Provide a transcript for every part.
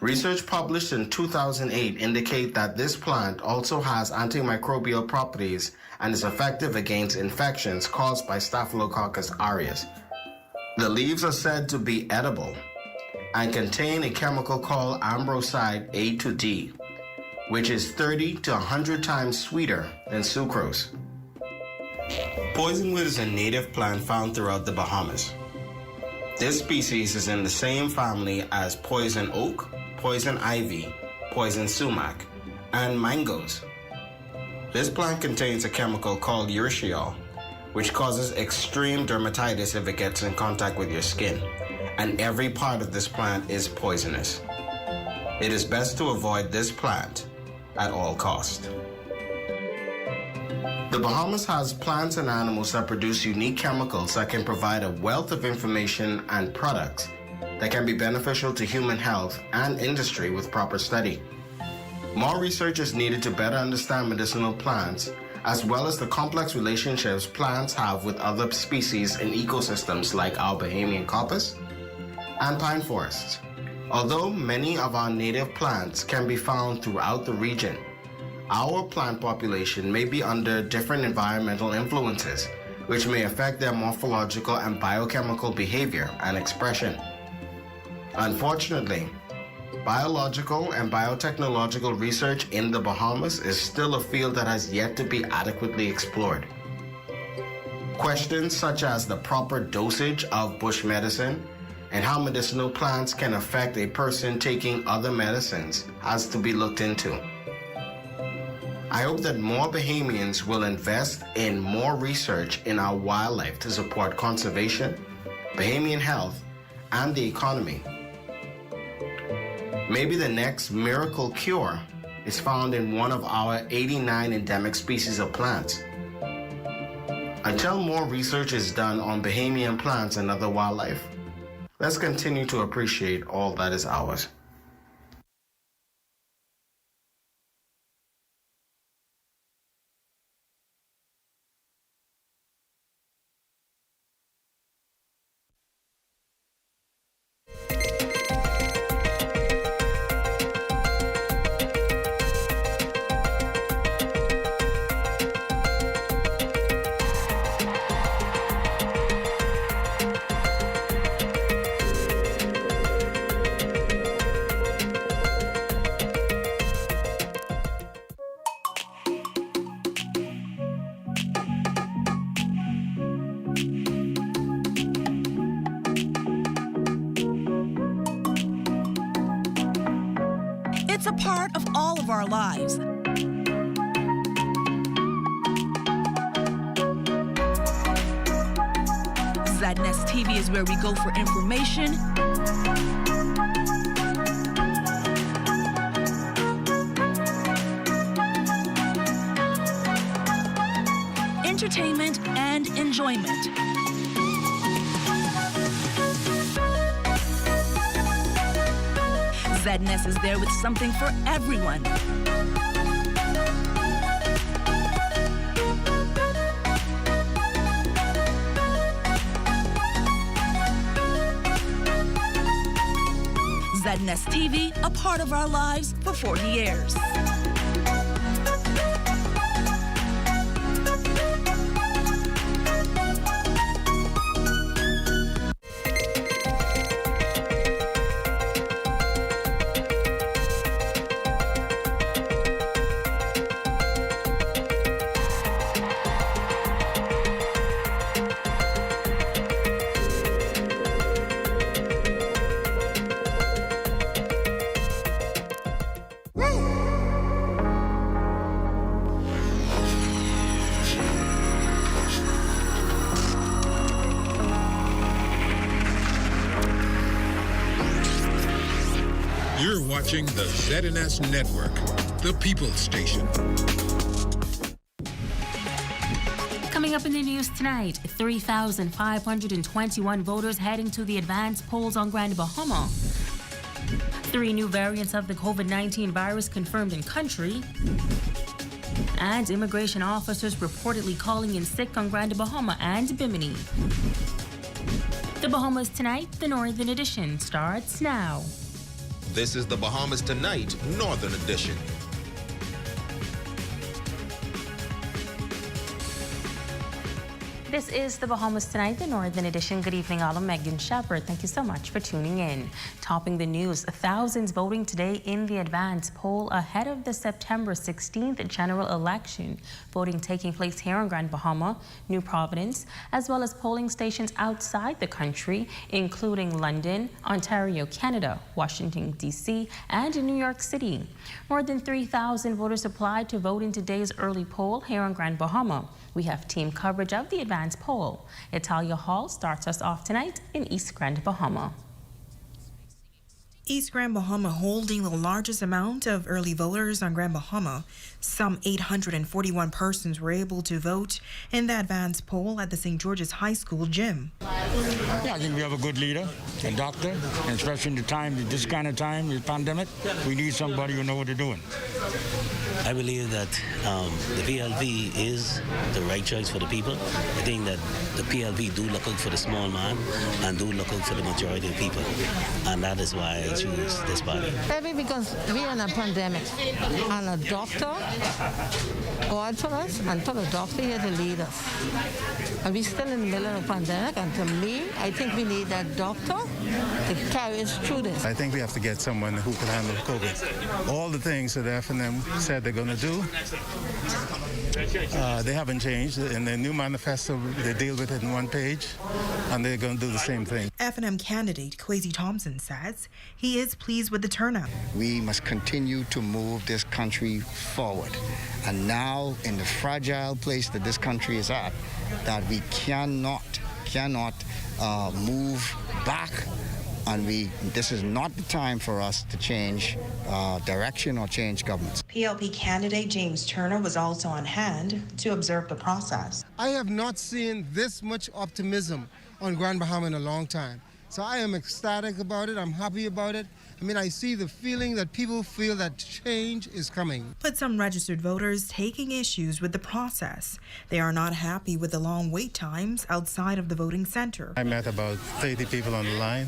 Research published in 2008 indicate that this plant also has antimicrobial properties and is effective against infections caused by Staphylococcus aureus. The leaves are said to be edible and contain a chemical called ambroside A to D, which is 30 to 100 times sweeter than sucrose. Poisonwood is a native plant found throughout the Bahamas. This species is in the same family as poison oak, poison ivy, poison sumac, and mangoes. This plant contains a chemical called urushiol, which causes extreme dermatitis if it gets in contact with your skin, and every part of this plant is poisonous. It is best to avoid this plant at all costs. The Bahamas has plants and animals that produce unique chemicals that can provide a wealth of information and products that can be beneficial to human health and industry with proper study. More research is needed to better understand medicinal plants, as well as the complex relationships plants have with other species in ecosystems like our Bahamian coppice and pine forests. Although many of our native plants can be found throughout the region, our plant population may be under different environmental influences, which may affect their morphological and biochemical behavior and expression. Unfortunately, biological and biotechnological research in the Bahamas is still a field that has yet to be adequately explored. Questions such as the proper dosage of bush medicine and how medicinal plants can affect a person taking other medicines has to be looked into. I hope that more Bahamians will invest in more research in our wildlife to support conservation, Bahamian health, and the economy. Maybe the next miracle cure is found in one of our 89 endemic species of plants. Until more research is done on Bahamian plants and other wildlife, let's continue to appreciate all that is ours. It's a part of all of our lives. ZNS TV is where we go for information, entertainment, and enjoyment. ZNS is there with something for everyone. ZNS TV, a part of our lives for 40 years. You're watching the ZNS Network, the People's Station. Coming up in the news tonight, 3,521 voters heading to the advanced polls on Grand Bahama. 3 new variants of the COVID-19 virus confirmed in country. And immigration officers reportedly calling in sick on Grand Bahama and Bimini. The Bahamas Tonight, the Northern Edition, starts now. This is the Bahamas Tonight, Northern Edition. This is the Bahamas Tonight, the Northern Edition. Good evening, all. I'm Megan Shepard. Thank you so much for tuning in. Topping the news, thousands voting today in the advance poll ahead of the September 16th general election. Voting taking place here in Grand Bahama, New Providence, as well as polling stations outside the country, including London, Ontario, Canada, Washington, D.C., and New York City. More than 3,000 voters applied to vote in today's early poll here in Grand Bahama. We have team coverage of the advance poll. Italia Hall starts us off tonight in East Grand Bahama. East Grand Bahama holding the largest amount of early voters on Grand Bahama. Some 841 persons were able to vote in the advance poll at the St. George's High School gym. Yeah, I think we have a good leader, a doctor, and especially in this kind of time, the pandemic, we need somebody who knows what they're doing. I believe that the PLP is the right choice for the people. I think that the PLP do look out for the small man and do look out for the majority of people. And that is why I choose this party. Maybe because we are in a pandemic and a doctor, God for us, and put a doctor here to lead us. And we're still in the middle of a pandemic, and to me, I think we need that doctor to carry us through this. I think we have to get someone who can handle COVID. All the things that F&M said they're going to do, they haven't changed. In the new manifesto, they deal with it in one page, and they're going to do the same thing. F&M candidate Kwesi Thompson says he is pleased with the turnout. We must continue to move this country forward. And now, in the fragile place that this country is at, that we cannot move back. And this is not the time for us to change direction or change governments. PLP candidate James Turner was also on hand to observe the process. I have not seen this much optimism on Grand Bahama in a long time. So I am ecstatic about it. I'm happy about it. I mean, I see the feeling that people feel that change is coming. But some registered voters taking issues with the process. They are not happy with the long wait times outside of the voting center. I met about 30 people on the line,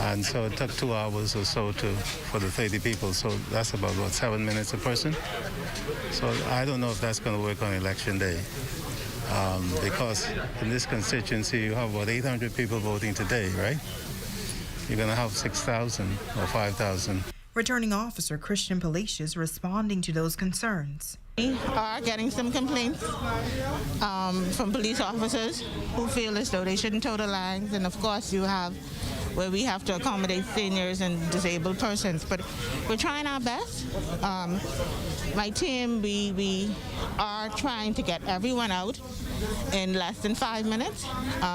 and so it took 2 hours or so for the 30 people. So that's about, 7 minutes a person? So I don't know if that's going to work on election day. Because in this constituency, you have about 800 people voting today, right? You're going to have 6,000 or 5,000. Returning Officer Christian Palacios responding to those concerns. We are getting some complaints from police officers who feel as though they shouldn't tow the lines. And of course, you have where we have to accommodate seniors and disabled persons. But we're trying our best. My team, we are trying to get everyone out in less than 5 minutes.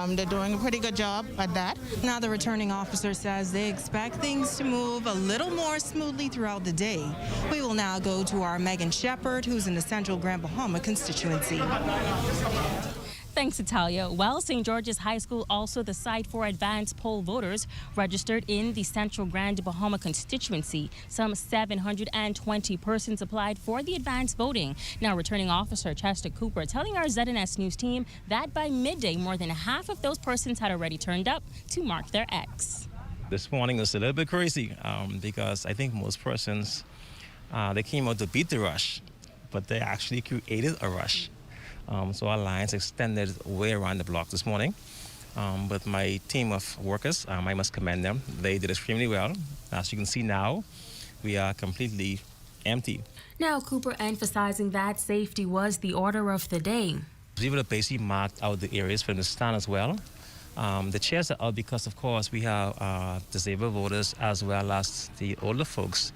They're doing a pretty good job at that. Now the returning officer says they expect things to move a little more smoothly throughout the day. We will now go to our Megan Shepard, who's in the Central Grand Bahama constituency. Thanks, Italia. Well, St. George's High School, also the site for advance poll voters registered in the Central Grand Bahama constituency. Some 720 persons applied for the advance voting. Now, returning officer Chester Cooper telling our ZNS News team that by midday, more than half of those persons had already turned up to mark their X. This morning was a little bit crazy because I think most persons, they came out to beat the rush, but they actually created a rush. So our lines extended way around the block this morning. But my team of workers, I must commend them. They did extremely well. As you can see now, we are completely empty. Now, Cooper emphasizing that safety was the order of the day. We would have basically marked out the areas for them to stand as well. The chairs are out because, of course, we have disabled voters as well as the older folks.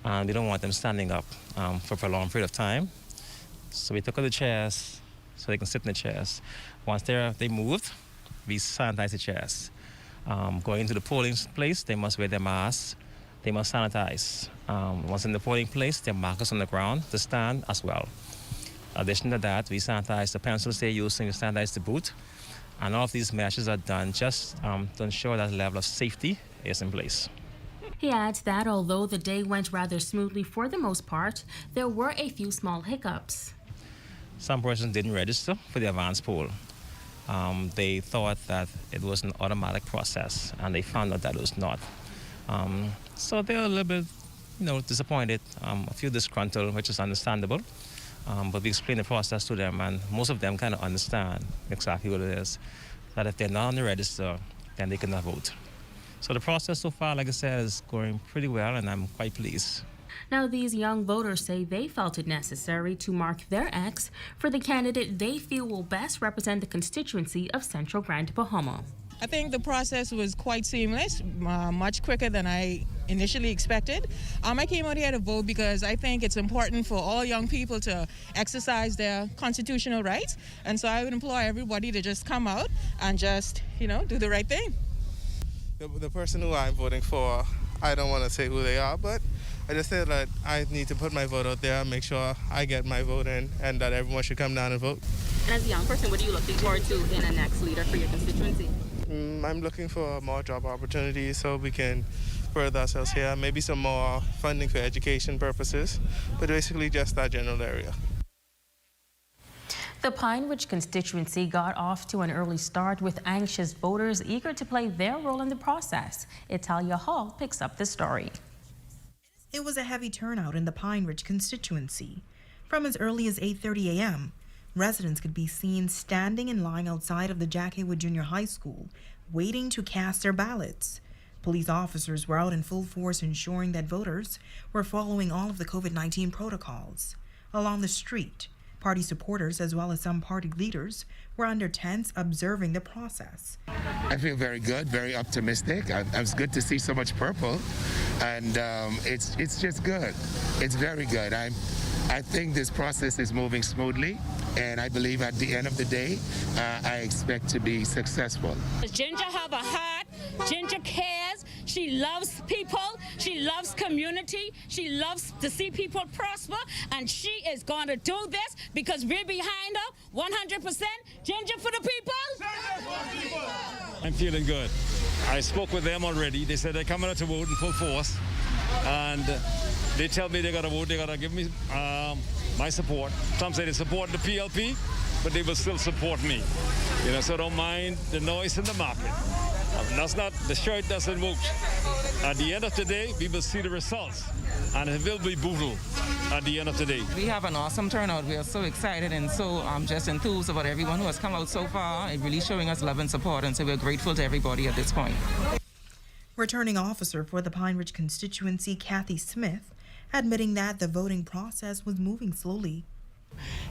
And we don't want them standing up for a prolonged period of time. So we took out the chairs so they can sit in the chairs. Once they moved, we sanitize the chairs. Going to the polling place, they must wear their masks. They must sanitize. Once in the polling place, there are markers on the ground to stand as well. In addition to that, we sanitize the pencils they're using, we sanitize the booth. And all of these measures are done just to ensure that level of safety is in place. He adds that although the day went rather smoothly for the most part, there were a few small hiccups. Some persons didn't register for the advance poll. They thought that it was an automatic process, and they found out that it was not. So they're a little bit, disappointed, a few disgruntled, which is understandable. But we explain the process to them, and most of them kind of understand exactly what it is. That if they're not on the register, then they cannot vote. So the process so far, like I said, is going pretty well, and I'm quite pleased. Now, these young voters say they felt it necessary to mark their X for the candidate they feel will best represent the constituency of Central Grand Bahama. I think the process was quite seamless, much quicker than I initially expected. I came out here to vote because I think it's important for all young people to exercise their constitutional rights. And so I would implore everybody to just come out and just, do the right thing. The person who I'm voting for, I don't want to say who they are, but I just say that I need to put my vote out there, make sure I get my vote in, and that everyone should come down and vote. And as a young person, what are you looking forward to in a next leader for your constituency? I'm looking for more job opportunities so we can further ourselves here, maybe some more funding for education purposes, but basically just that general area. The Pine Ridge constituency got off to an early start with anxious voters eager to play their role in the process. Italia Hall picks up the story. It was a heavy turnout in the Pine Ridge constituency. From as early as 8:30 a.m., residents could be seen standing in line outside of the Jack Haywood Junior High School, waiting to cast their ballots. Police officers were out in full force ensuring that voters were following all of the COVID-19 protocols. Along the street, party supporters as well as some party leaders were under tents observing the process. I feel very good, very optimistic. It's good to see so much purple, and it's just good. It's very good. I think this process is moving smoothly, and I believe at the end of the day, I expect to be successful. Ginger have a heart. Ginger cares. She loves people. She loves community. She loves to see people prosper, and she is going to do this because we're behind her 100%. Ginger for the people. I'm feeling good. I spoke with them already. They said they're coming out to vote in full force, and they tell me they got to vote. They got to give me my support. Some say they support the PLP, but they will still support me. So don't mind the noise in the market. That's not, the shirt doesn't vote. At the end of the day, we will see the results, and it will be brutal at the end of the day. We have an awesome turnout. We are so excited and so just enthused about everyone who has come out so far. It's really showing us love and support, and so we're grateful to everybody at this point. Returning officer for the Pine Ridge constituency, Kathy Smith, admitting that the voting process was moving slowly.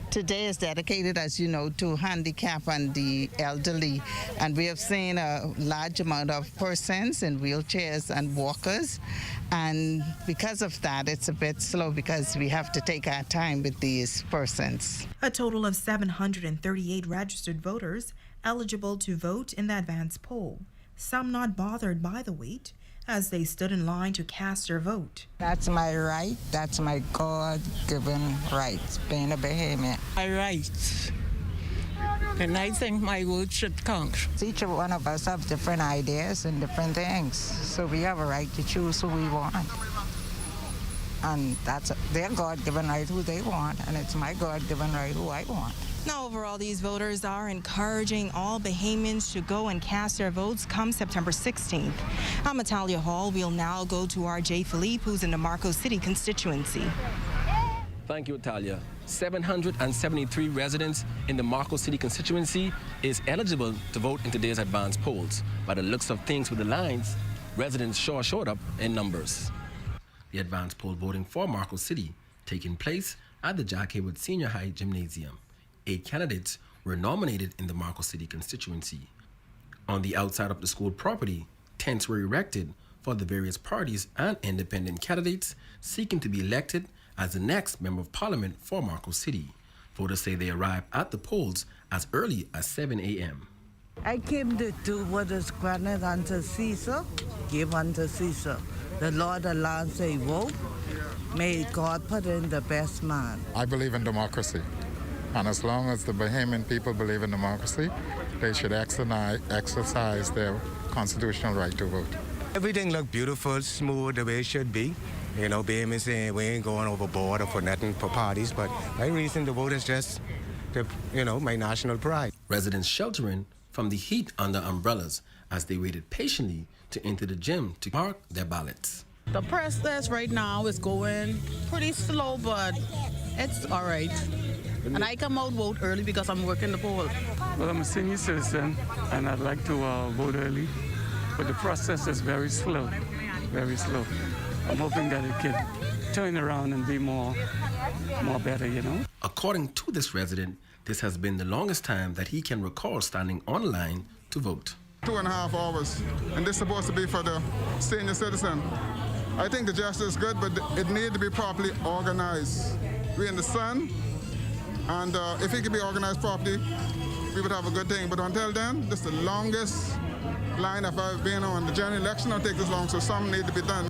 Today is dedicated, as you know, to handicap and the elderly, and we have seen a large amount of persons in wheelchairs and walkers, and because of that it's a bit slow because we have to take our time with these persons. A total of 738 registered voters eligible to vote in the advance poll, some not bothered by the wait as they stood in line to cast their vote. That's my right. That's my God-given right, being a Bahamian. My right. And I think my vote should count. Each one of us have different ideas and different things, so we have a right to choose who we want. And that's their God-given right who they want, and it's my God-given right who I want. Now, overall, these voters are encouraging all Bahamians to go and cast their votes come September 16th. I'm Natalia Hall. We'll now go to R.J. Philippe, who's in the Marco City constituency. Thank you, Natalia. 773 residents in the Marco City constituency is eligible to vote in today's advance polls. By the looks of things with the lines, residents sure showed up in numbers. The advance poll voting for Marco City taking place at the Jack Haywood Senior High Gymnasium. 8 candidates were nominated in the Marco City constituency. On the outside of the school property, tents were erected for the various parties and independent candidates seeking to be elected as the next Member of Parliament for Marco City. Voters say they arrived at the polls as early as 7 a.m. I came to do what is granted unto Caesar, give unto Caesar. The Lord allows a vote. May God put in the best man. I believe in democracy. And as long as the Bahamian people believe in democracy, they should exercise their constitutional right to vote. Everything looked beautiful, smooth, the way it should be. Bahamians saying we ain't going overboard or for nothing for parties, but my reason to vote is just, my national pride. Residents sheltering from the heat under umbrellas as they waited patiently to enter the gym to mark their ballots. The process right now is going pretty slow, but it's all right. And I come out vote early because I'm working the poll. Well, I'm a senior citizen, and I'd like to vote early, but the process is very slow, very slow. I'm hoping that it can turn around and be more better, you know? According to this resident, this has been the longest time that he can recall standing online to vote. 2.5 hours, and this is supposed to be for the senior citizen. I think the gesture is good, but it needs to be properly organized. We're in the sun, and if it could be organized properly, we would have a good thing. But until then, this is the longest line I've ever been on. The general election don't take this long, so something needs to be done.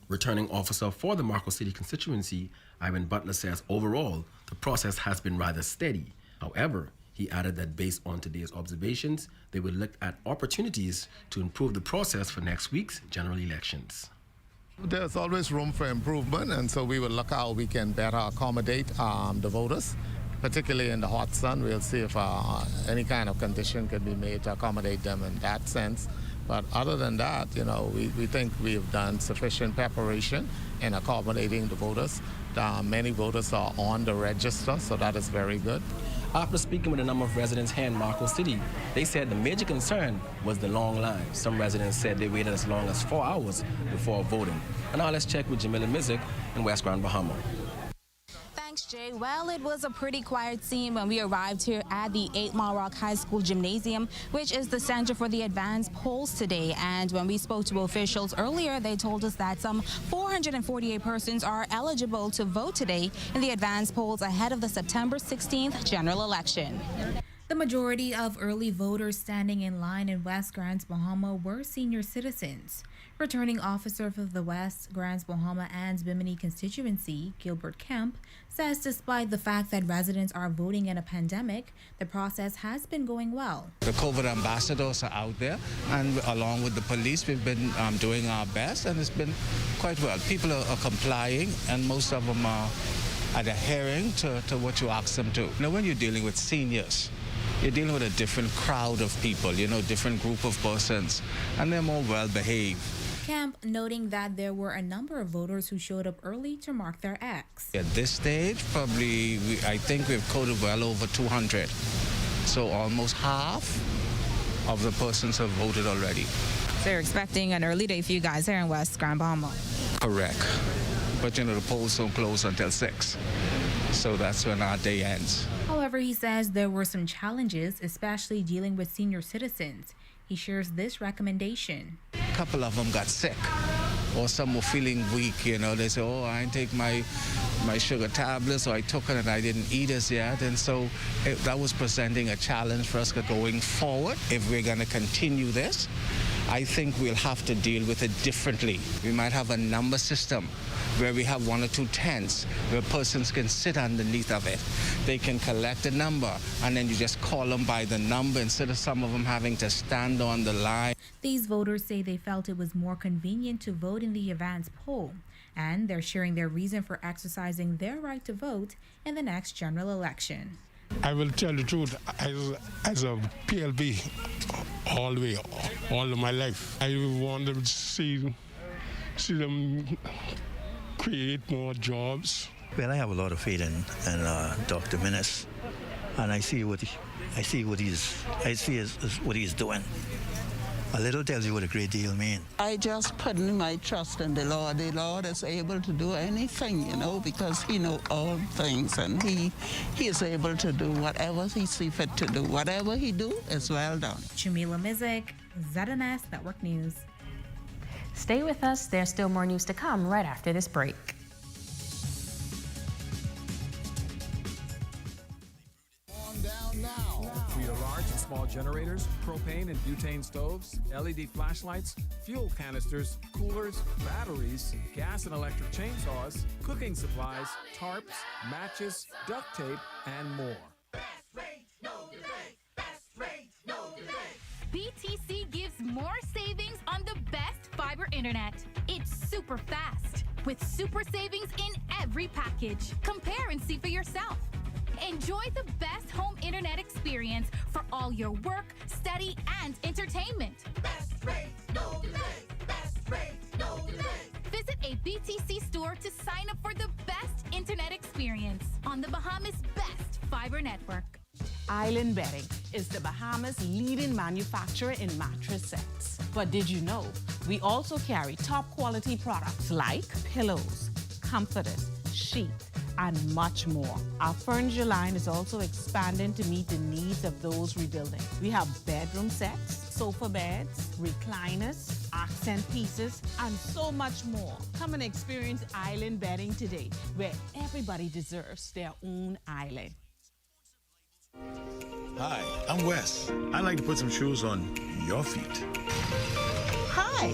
Returning officer for the Marco City constituency, Ivan Butler says overall, the process has been rather steady. However, he added that based on today's observations, they will look at opportunities to improve the process for next week's general elections. There's always room for improvement, and so we will look how we can better accommodate the voters, particularly in the hot sun. We'll see if any kind of condition can be made to accommodate them in that sense. But other than that, you know, we think we've done sufficient preparation in accommodating the voters. Many voters are on the register, so that is very good. After speaking with a number of residents here in Marco City, they said the major concern was the long line. Some residents said they waited as long as 4 hours before voting. And now let's check with Jamila Mizik in West Grand Bahama. Thanks, Jay. Well, it was a pretty quiet scene when we arrived here at the 8 Mile Rock High School Gymnasium, which is the center for the advanced polls today. And when we spoke to officials earlier, they told us that some 448 persons are eligible to vote today in the advanced polls ahead of the September 16th general election. The majority of early voters standing in line in West Grand Bahama were senior citizens. Returning officer for the West Grand Bahama and Bimini constituency, Gilbert Kemp, says despite the fact that residents are voting in a pandemic, the process has been going well. The COVID ambassadors are out there, and along with the police, we've been doing our best, and it's been quite well. People are complying, and most of them are adhering to what you ask them to. Now, when you're dealing with seniors, you're dealing with a different crowd of people, you know, different group of persons, and they're more well-behaved. Kemp noting that there were a number of voters who showed up early to mark their X. At this stage, probably, I think we've coded well over 200. So almost half of the persons have voted already. So you're expecting an early day for you guys here in West Grand Bahama? Correct. But, you know, the polls don't close until 6. So that's when our day ends. However, he says there were some challenges, especially dealing with senior citizens. He shares this recommendation. A couple of them got sick, or some were feeling weak, you know. They say, oh, I didn't take my sugar tablets, or I took it and I didn't eat as yet. And so that was presenting a challenge for us going forward. If we're going to continue this, I think we'll have to deal with it differently. We might have a number system where we have 1 or 2 tents where persons can sit underneath of it. They can collect a number, and then you just call them by the number instead of some of them having to stand on the line. These voters say they felt it was more convenient to vote in the advance poll, and they're sharing their reason for exercising their right to vote in the next general election. I will tell the truth, as a PLB all of my life, I want to see them create more jobs. Well, I have a lot of faith in Dr. Minnis, and I see what he's doing. A little tells you what a great deal means. I just put in my trust in the Lord. The Lord is able to do anything, you know, because he knows all things, and he is able to do whatever he sees fit to do. Whatever he do is well done. Jamila Mizik, ZNS Network News. Stay with us. There's still more news to come right after this break. We are large and small generators, propane and butane stoves, LED flashlights, fuel canisters, coolers, batteries, gas and electric chainsaws, cooking supplies, tarps, matches, duct tape, and more. Best rate, no debate. Best rate, no debate. BTC gives more savings on the best fiber internet. It's super fast with super savings in every package. Compare and see for yourself. Enjoy the best home internet experience for all your work, study, and entertainment. Best rate, no delay. Best rate, no delay. Visit BTC store to sign up for the best internet experience on the Bahamas' best fiber network. Island Bedding is the Bahamas' leading manufacturer in mattress sets. But did you know we also carry top quality products like pillows, comforters, sheets, and much more. Our furniture line is also expanding to meet the needs of those rebuilding. We have bedroom sets, sofa beds, recliners, accent pieces, and so much more. Come and experience Island Bedding today, where everybody deserves their own island. Hi, I'm Wes. I'd like to put some shoes on your feet. Hi,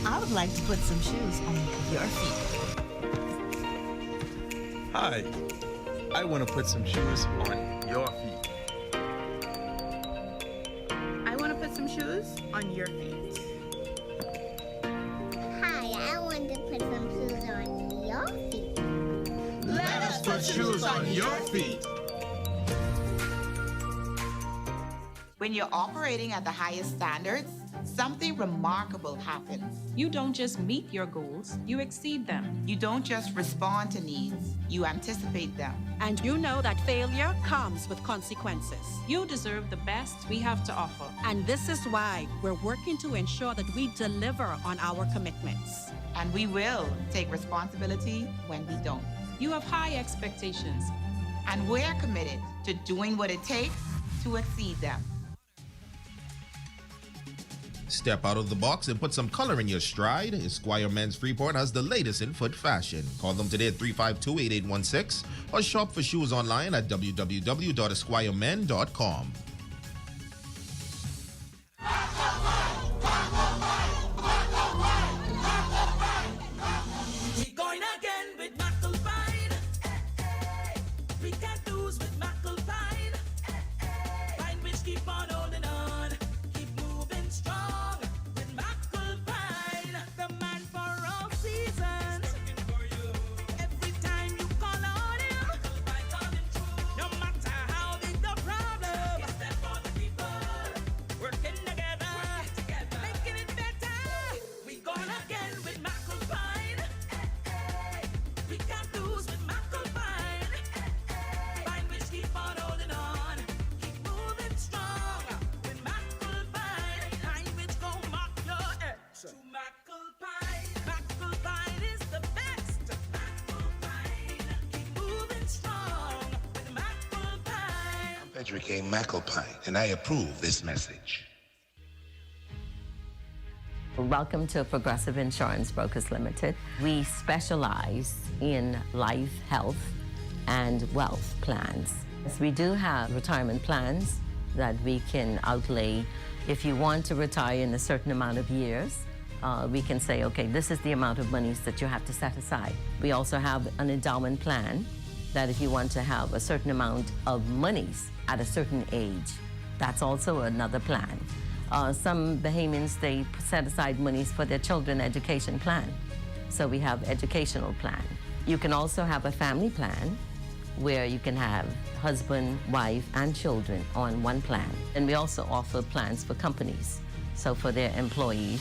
I would like to put some shoes on your feet. Hi, I want to put some shoes on your feet. I want to put some shoes on your feet. Hi, I want to put some shoes on your feet. Let us put shoes on your feet. When you're operating at the highest standards, something remarkable happens. You don't just meet your goals, you exceed them. You don't just respond to needs, you anticipate them. And you know that failure comes with consequences. You deserve the best we have to offer. And this is why we're working to ensure that we deliver on our commitments. And we will take responsibility when we don't. You have high expectations. And we're committed to doing what it takes to exceed them. Step out of the box and put some color in your stride. Esquire Men's Freeport has the latest in foot fashion. Call them today at 352-8816 or shop for shoes online at www.esquiremen.com. Frederick A. McAlpine, and I approve this message. Welcome to Progressive Insurance Brokers Limited. We specialize in life, health, and wealth plans. We do have retirement plans that we can outlay. If you want to retire in a certain amount of years, we can say, okay, this is the amount of monies that you have to set aside. We also have an endowment plan that if you want to have a certain amount of monies at a certain age, that's also another plan. Some Bahamians, they set aside monies for their children education plan. So we have educational plan. You can also have a family plan where you can have husband, wife, and children on one plan. And we also offer plans for companies. So for their employees,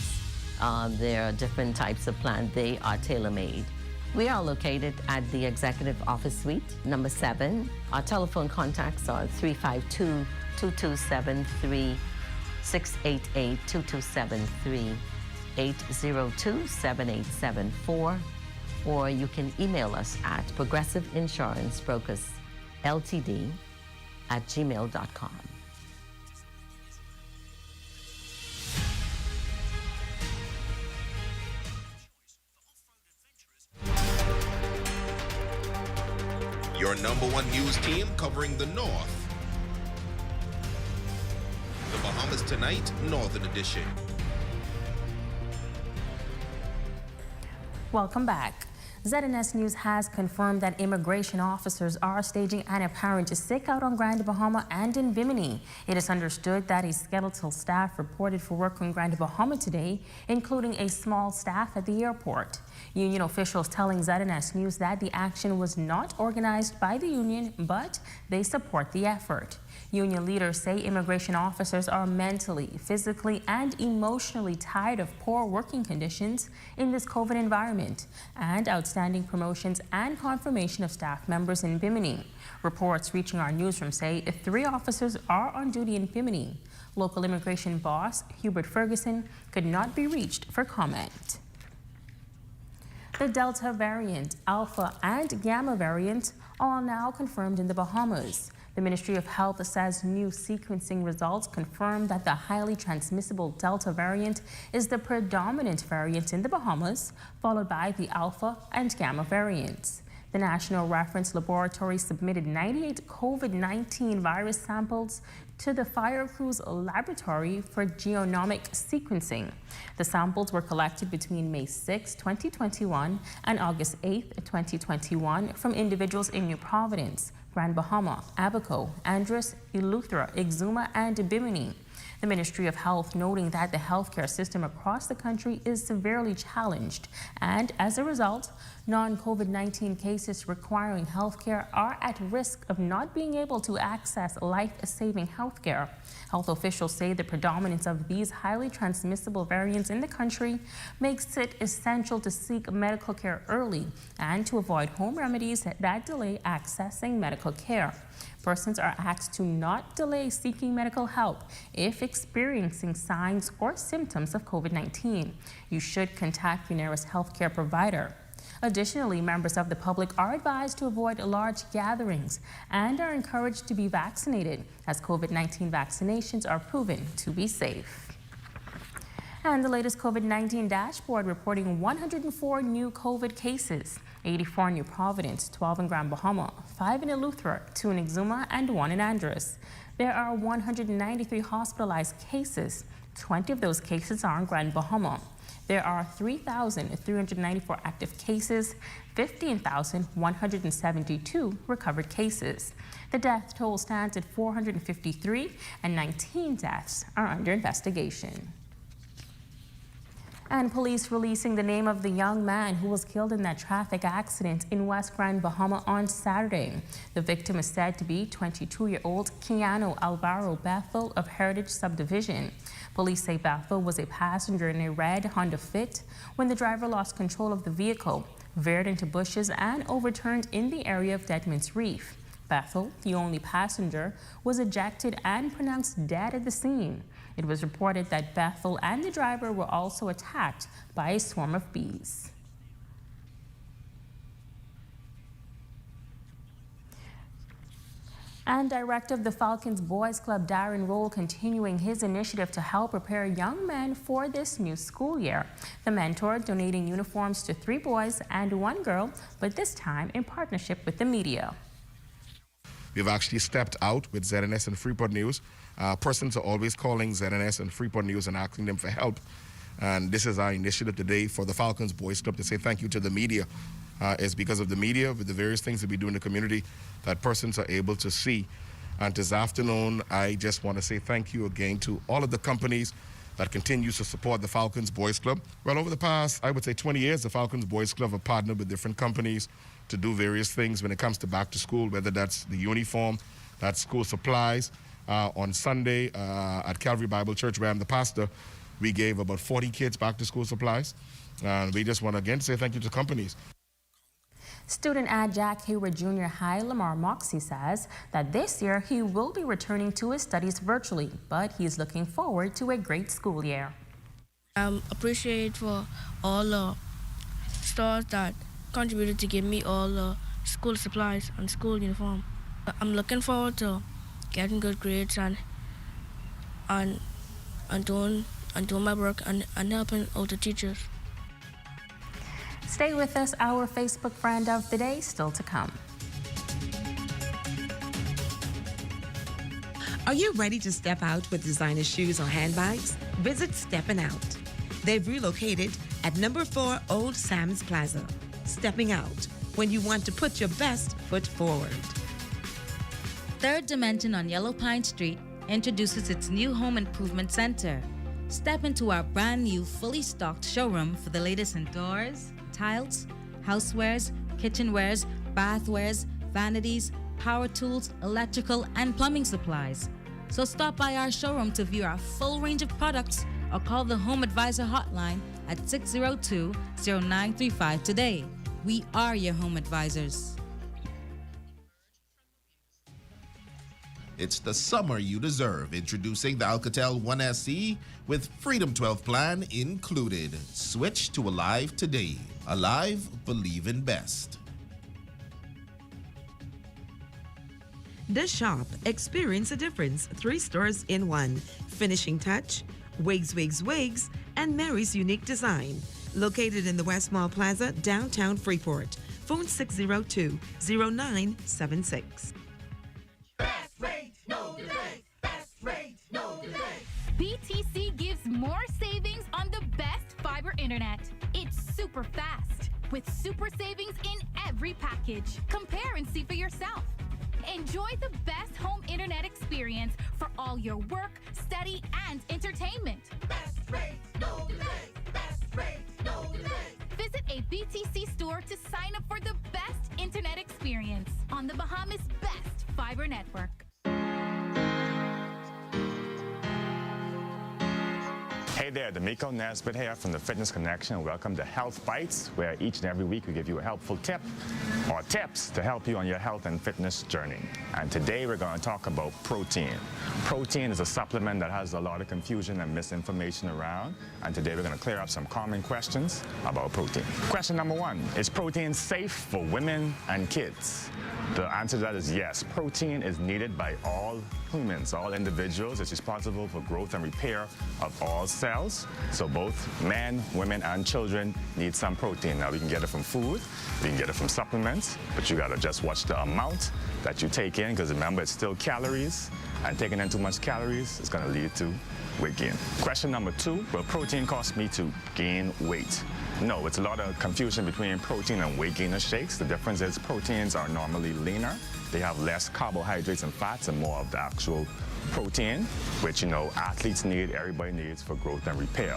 there are different types of plans. They are tailor-made. We are located at the Executive Office Suite, number 7. Our telephone contacts are 352-2273, 688-2273, 802-7874, or you can email us at progressiveinsuranceBrokersLTD@gmail.com. Your #1 news team covering the North. The Bahamas Tonight, Northern Edition. Welcome back. ZNS News has confirmed that immigration officers are staging an apparent sick-out on Grand Bahama and in Bimini. It is understood that a skeletal staff reported for work on Grand Bahama today, including a small staff at the airport. Union officials telling ZNS News that the action was not organized by the union, but they support the effort. Union leaders say immigration officers are mentally, physically, and emotionally tired of poor working conditions in this COVID environment and outstanding promotions and confirmation of staff members in Bimini. Reports reaching our newsroom say 3 officers are on duty in Bimini. Local immigration boss Hubert Ferguson could not be reached for comment. The Delta variant, Alpha, and Gamma variant are now confirmed in the Bahamas. The Ministry of Health says new sequencing results confirm that the highly transmissible Delta variant is the predominant variant in the Bahamas, followed by the Alpha and Gamma variants. The National Reference Laboratory submitted 98 COVID-19 virus samples to the Fire Crew's laboratory for genomic sequencing. The samples were collected between May 6, 2021 and August 8, 2021 from individuals in New Providence, Grand Bahama, Abaco, Andros, Eleuthera, Exuma, and Bimini. The Ministry of Health noting that the healthcare system across the country is severely challenged, and as a result, non-COVID-19 cases requiring healthcare are at risk of not being able to access life-saving healthcare. Health officials say the predominance of these highly transmissible variants in the country makes it essential to seek medical care early and to avoid home remedies that delay accessing medical care. Persons are asked to not delay seeking medical help if experiencing signs or symptoms of COVID-19. You should contact your nearest healthcare provider. Additionally, members of the public are advised to avoid large gatherings and are encouraged to be vaccinated, as COVID-19 vaccinations are proven to be safe. And the latest COVID-19 dashboard reporting 104 new COVID cases, 84 in New Providence, 12 in Grand Bahama, 5 in Eleuthera, 2 in Exuma, and 1 in Andros. There are 193 hospitalized cases. 20 of those cases are in Grand Bahama. There are 3,394 active cases, 15,172 recovered cases. The death toll stands at 453, and 19 deaths are under investigation. And police releasing the name of the young man who was killed in that traffic accident in West Grand Bahama on Saturday. The victim is said to be 22-year-old Keanu Alvaro Bethel of Heritage Subdivision. Police say Bethel was a passenger in a red Honda Fit when the driver lost control of the vehicle, veered into bushes, and overturned in the area of Deadman's Reef. Bethel, the only passenger, was ejected and pronounced dead at the scene. It was reported that Bethel and the driver were also attacked by a swarm of bees. And director of the Falcons Boys Club, Darren Roll, continuing his initiative to help prepare young men for this new school year. The mentor donating uniforms to 3 boys and 1 girl, but this time in partnership with the media. We've actually stepped out with ZNS and Freeport News. Persons are always calling ZNS and Freeport News and asking them for help. And this is our initiative today for the Falcons Boys Club to say thank you to the media. It's because of the media, with the various things that we do in the community, that persons are able to see. And this afternoon, I just want to say thank you again to all of the companies that continue to support the Falcons Boys Club. Well, over the past, I would say 20 years, the Falcons Boys Club have partnered with different companies to do various things when it comes to back to school, whether that's the uniform, that's school supplies. On Sunday at Calvary Bible Church, where I'm the pastor, we gave about 40 kids back to school supplies. And we just want to again say thank you to companies. Student at Jack Hayward Junior High, Lamar Moxie, says that this year he will be returning to his studies virtually, but he's looking forward to a great school year. Appreciate for all the stores that contributed to give me all the school supplies and school uniform. I'm looking forward to getting good grades and doing my work and helping all the teachers. Stay with us. Our Facebook friend of the day still to come. Are you ready to step out with designer shoes or handbags? Visit Steppin' Out. They've relocated at number 4 Old Sam's Plaza. Stepping out when you want to put your best foot forward. Third Dimension on Yellow Pine Street introduces its new home improvement center. Step into our brand new, fully stocked showroom for the latest in doors, tiles, housewares, kitchenwares, bathwares, vanities, power tools, electrical, and plumbing supplies. So stop by our showroom to view our full range of products or call the Home Advisor hotline at 602-0935 today. We are your home advisors. It's the summer you deserve. Introducing the Alcatel 1SE with Freedom 12 plan included. Switch to Alive today. Alive, believe in best. The Shop. Experience a difference. 3 stores in one. Finishing Touch, Wigs, and Mary's Unique Design. Located in the West Mall Plaza, downtown Freeport. Phone 602-0976. BTC gives more savings on the best fiber internet. It's super fast with super savings in every package. Compare and see for yourself. Enjoy the best home internet experience for all your work, study, and entertainment. Best rate, no delay. Best rate, no delay. Visit a BTC store to sign up for the best internet experience on the Bahamas' best fiber network. Hey there, D'Amico Nesbitt here from the Fitness Connection. Welcome to Health Bites, where each and every week we give you a helpful tip or tips to help you on your health and fitness journey. And today we're going to talk about protein. Protein is a supplement that has a lot of confusion and misinformation around. And today we're going to clear up some common questions about protein. Question number 1, is protein safe for women and kids? The answer to that is yes. Protein is needed by all humans, all individuals. It's responsible for growth and repair of all cells. So both men, women, and children need some protein. Now, we can get it from food, we can get it from supplements, but you gotta just watch the amount that you take in, because remember, it's still calories, and taking in too much calories is gonna lead to weight gain. Question number 2, will protein cause me to gain weight? No, it's a lot of confusion between protein and weight gainer shakes. The difference is proteins are normally leaner. They have less carbohydrates and fats and more of the actual protein, which, you know, athletes need, everybody needs for growth and repair.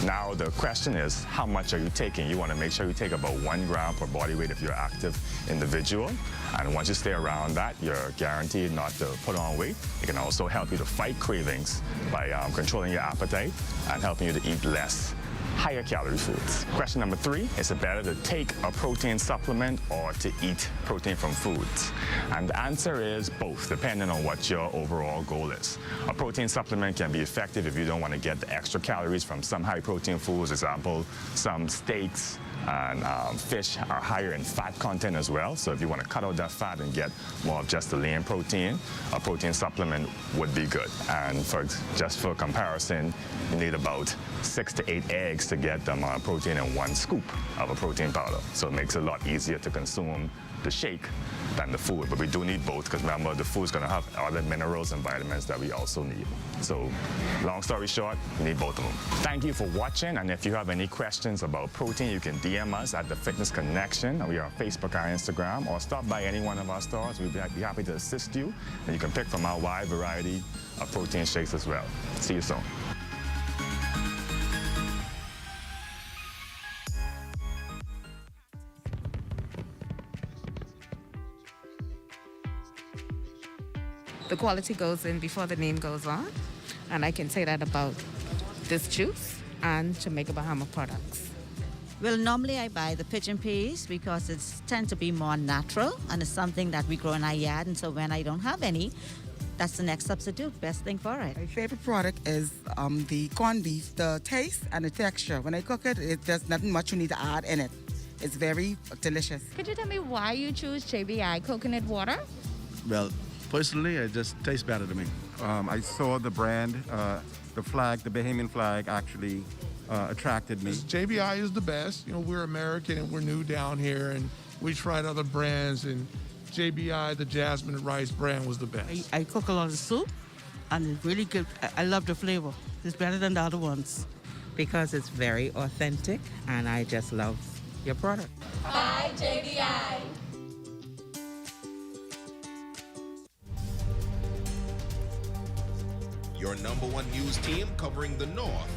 Now, the question is, how much are you taking? You want to make sure you take about 1 gram per body weight if you're an active individual. And once you stay around that, you're guaranteed not to put on weight. It can also help you to fight cravings by controlling your appetite and helping you to eat less higher calorie foods. Question number 3, is it better to take a protein supplement or to eat protein from foods? And the answer is both, depending on what your overall goal is. A protein supplement can be effective if you don't want to get the extra calories from some high protein foods. For example, some steaks and fish are higher in fat content as well. So if you want to cut out that fat and get more of just the lean protein, a protein supplement would be good. And just for comparison, you need about 6 to 8 eggs to get the amount of protein in 1 scoop of a protein powder. So it makes it a lot easier to consume the shake than the food. But we do need both, because remember, the food's going to have other minerals and vitamins that we also need. So long story short, you need both of them. Thank you for watching, and if you have any questions about protein, you can DM us at The Fitness Connection. We are on Facebook or Instagram, or stop by any one of our stores. We'd be happy to assist you, and you can pick from our wide variety of protein shakes as well. See you soon. The quality goes in before the name goes on, and I can say that about this juice and Jamaica Bahama products. Well, normally I buy the pigeon peas because it tends to be more natural, and it's something that we grow in our yard, and so when I don't have any, that's the next substitute, best thing for it. My favorite product is the corned beef, the taste and the texture. When I cook it, there's nothing much you need to add in it. It's very delicious. Could you tell me why you choose JBI coconut water? Well, personally, it just tastes better to me. I saw the brand, the flag, the Bahamian flag actually attracted me. JBI is the best. You know, we're American and we're new down here, and we tried other brands, and JBI, the jasmine rice brand, was the best. I cook a lot of soup, and it's really good. I love the flavor. It's better than the other ones. Because it's very authentic, and I just love your product. Buy JBI. Your #1 news team covering the North,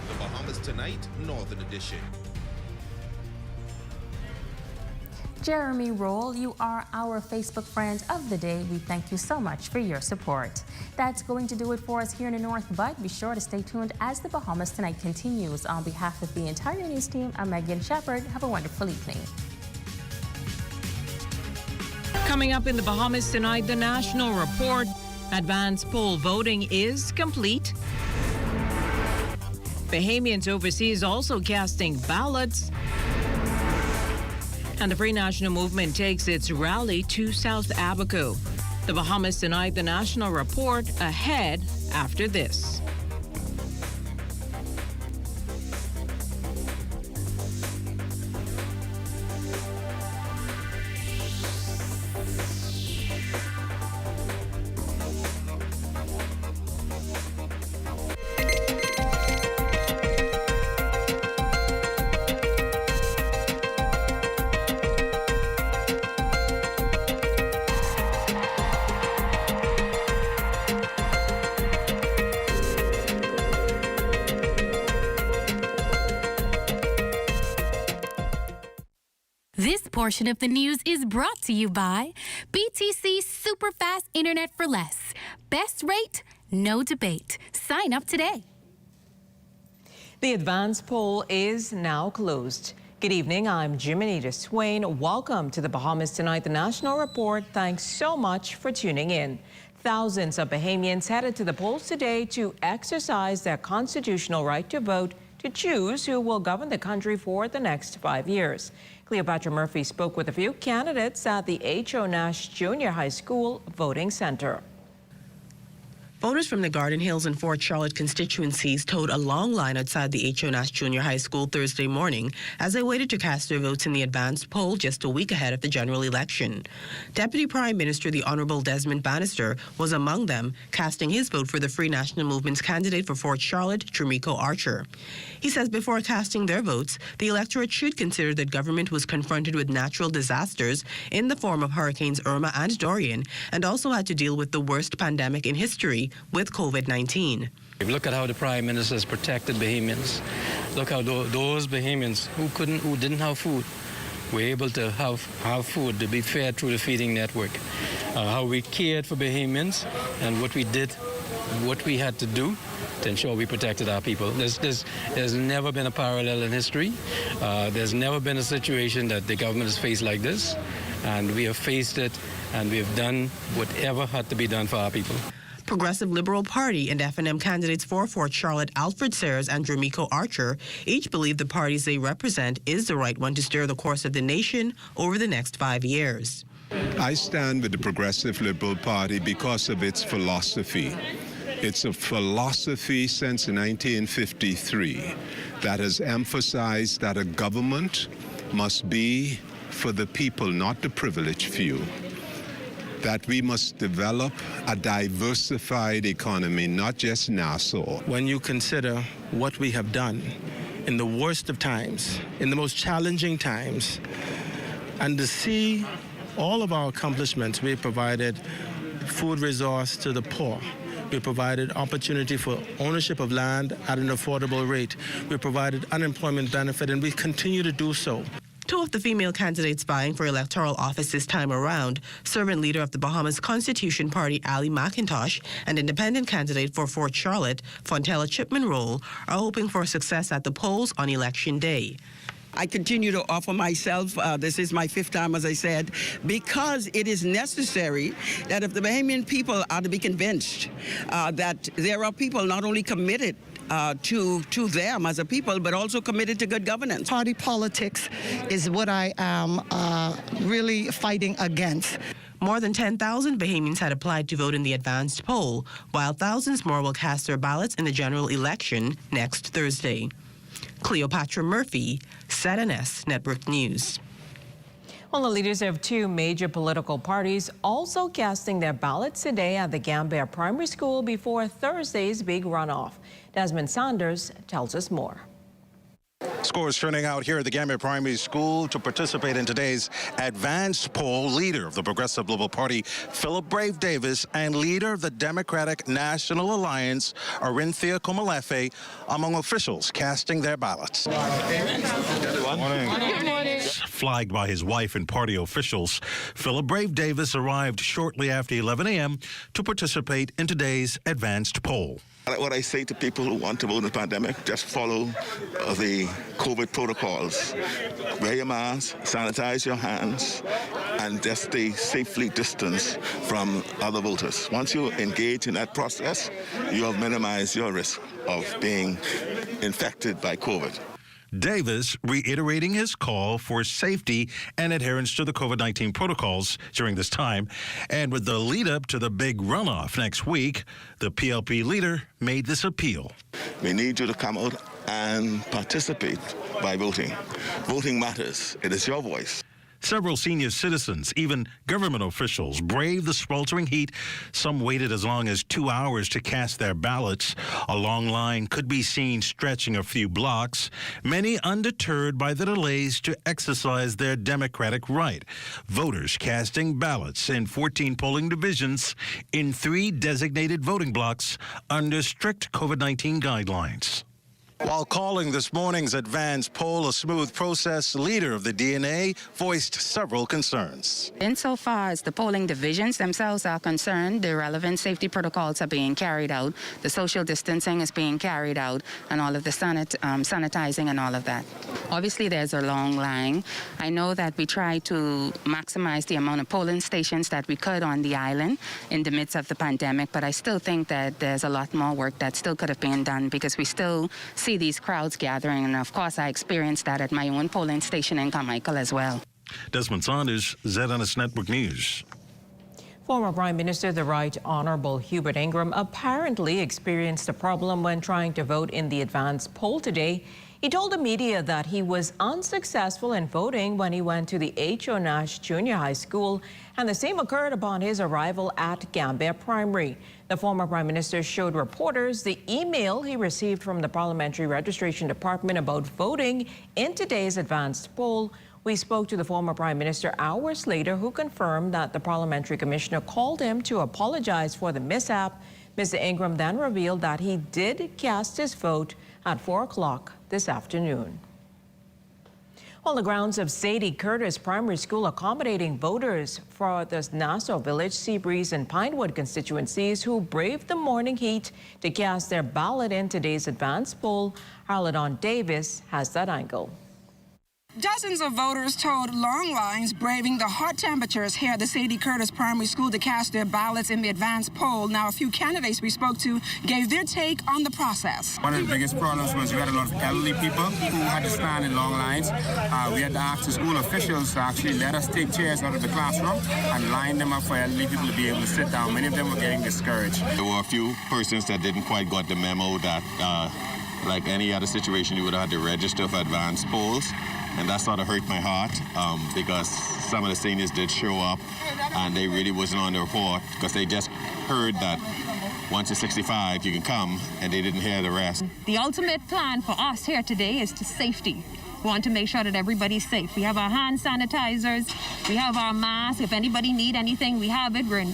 the Bahamas Tonight, Northern Edition. Jeremy Roll, you are our Facebook friend of the day. We thank you so much for your support. That's going to do it for us here in the North, but be sure to stay tuned as the Bahamas Tonight continues. On behalf of the entire news team, I'm Megan Shepard. Have a wonderful evening. Coming up in the Bahamas Tonight, the National Report. Advanced poll voting is complete. Bahamians overseas also casting ballots. And the Free National Movement takes its rally to South Abaco. The Bahamas Tonight, the National Report, ahead after this. This portion of the news is brought to you by BTC Superfast Internet for Less. Best rate, no debate. Sign up today. The advance poll is now closed. Good evening, I'm Jiminita Swain. Welcome to the Bahamas Tonight, the National Report. Thanks so much for tuning in. Thousands of Bahamians headed to the polls today to exercise their constitutional right to vote to choose who will govern the country for the next 5 years. Cleopatra Murphy spoke with a few candidates at the H.O. Nash Junior High School Voting Center. Voters from the Garden Hills and Fort Charlotte constituencies toed a long line outside the H.O. Nash Junior High School Thursday morning as they waited to cast their votes in the advanced poll just a week ahead of the general election. Deputy Prime Minister the Honorable Desmond Bannister was among them, casting his vote for the Free National Movement's candidate for Fort Charlotte, Jermico Archer. He says before casting their votes, the electorate should consider that government was confronted with natural disasters in the form of Hurricanes Irma and Dorian, and also had to deal with the worst pandemic in history with COVID-19. Look at how the Prime Minister has protected Bahamians. Look how those Bahamians who didn't have food were able to have food to be fed through the feeding network. How we cared for Bahamians and what we did, what we had to do to ensure we protected our people. There's never been a parallel in history. There's never been a situation that the government has faced like this, and we have faced it, and we have done whatever had to be done for our people. Progressive Liberal Party and F&M candidates for Fort Charlotte, Alfred Sayers and Jermico Archer, each believe the parties they represent is the right one to steer the course of the nation over the next 5 years. I stand with the Progressive Liberal Party because of its philosophy. It's a philosophy since 1953 that has emphasized that a government must be for the people, not the privileged few. That we must develop a diversified economy, not just Nassau. When you consider what we have done in the worst of times, in the most challenging times, and to see all of our accomplishments, we provided food resource to the poor. We provided opportunity for ownership of land at an affordable rate. We provided unemployment benefit, and we continue to do so. Two of the female candidates vying for electoral office this time around, servant leader of the Bahamas Constitution Party, Ali McIntosh, and independent candidate for Fort Charlotte, Fontella Chipman Roll, are hoping for success at the polls on Election Day. I continue to offer myself, this is my 5th time, as I said, because it is necessary that if the Bahamian people are to be convinced that there are people not only committed to them as a people, but also committed to good governance. Party politics is what I am really fighting against. More than 10,000 Bahamians had applied to vote in the advanced poll, while thousands more will cast their ballots in the general election next Thursday. Cleopatra Murphy, ZNS Network News. Well, the leaders of two major political parties also casting their ballots today at the Gambia Primary School before Thursday's big runoff. Desmond Saunders tells us more. Scores turning out here at the Gambia Primary School to participate in today's advanced poll. Leader of the Progressive Liberal Party, Philip Brave Davis, and leader of the Democratic National Alliance, Arinthia Komalefe, among officials casting their ballots. Good morning. Flagged by his wife and party officials, Philip Brave Davis arrived shortly after 11 a.m. to participate in today's advanced poll. What I say to people who want to vote in the pandemic, just follow the COVID protocols. Wear your mask, sanitize your hands, and just stay safely distanced from other voters. Once you engage in that process, you have minimized your risk of being infected by COVID. Davis reiterating his call for safety and adherence to the COVID-19 protocols during this time. And with the lead up to the big runoff next week, the PLP leader made this appeal. We need you to come out and participate by voting. Voting matters. It is your voice. Several senior citizens, even government officials, braved the sweltering heat. Some waited as long as 2 hours to cast their ballots. A long line could be seen stretching a few blocks, many undeterred by the delays to exercise their democratic right. Voters casting ballots in 14 polling divisions in 3 designated voting blocks under strict COVID-19 guidelines. While calling this morning's advanced poll a smooth process, leader of the DNA voiced several concerns. Insofar as the polling divisions themselves are concerned, the relevant safety protocols are being carried out, the social distancing is being carried out, and all of the sanitizing and all of that. Obviously, there's a long line. I know that we try to maximize the amount of polling stations that we could on the island in the midst of the pandemic, but I still think that there's a lot more work that still could have been done because we still see these crowds gathering, and of course I experienced that at my own polling station in Carmichael as well. Desmond Saunders, ZNS Network News. Former Prime Minister, the Right Honourable Hubert Ingram, apparently experienced a problem when trying to vote in the advanced poll today. He told the media that he was unsuccessful in voting when he went to the H.O. Nash Junior High School, and the same occurred upon his arrival at Gambia Primary. The former Prime Minister showed reporters the email he received from the Parliamentary Registration Department about voting in today's advanced poll. We spoke to the former Prime Minister hours later, who confirmed that the Parliamentary Commissioner called him to apologize for the mishap. Mr. Ingram then revealed that he did cast his vote at 4 o'clock this afternoon. On the grounds of Sadie Curtis Primary School accommodating voters for the Nassau Village, Seabreeze and Pinewood constituencies who braved the morning heat to cast their ballot in today's advanced poll, Harladon Davis has that angle. Dozens of voters toed long lines, braving the hot temperatures here at the Sadie Curtis Primary School to cast their ballots in the advanced poll. Now, a few candidates we spoke to gave their take on the process. One of the biggest problems was we had a lot of elderly people who had to stand in long lines. We had to ask the school officials to actually let us take chairs out of the classroom and line them up for elderly people to be able to sit down. Many of them were getting discouraged. There were a few persons that didn't quite got the memo that, like any other situation, you would have had to register for advanced polls. And that sort of hurt my heart because some of the seniors did show up and they really wasn't on the report because they just heard that once you're 65, you can come, and they didn't hear the rest. The ultimate plan for us here today is to safety. We want to make sure that everybody's safe. We have our hand sanitizers, we have our masks. If anybody need anything, we have it. We're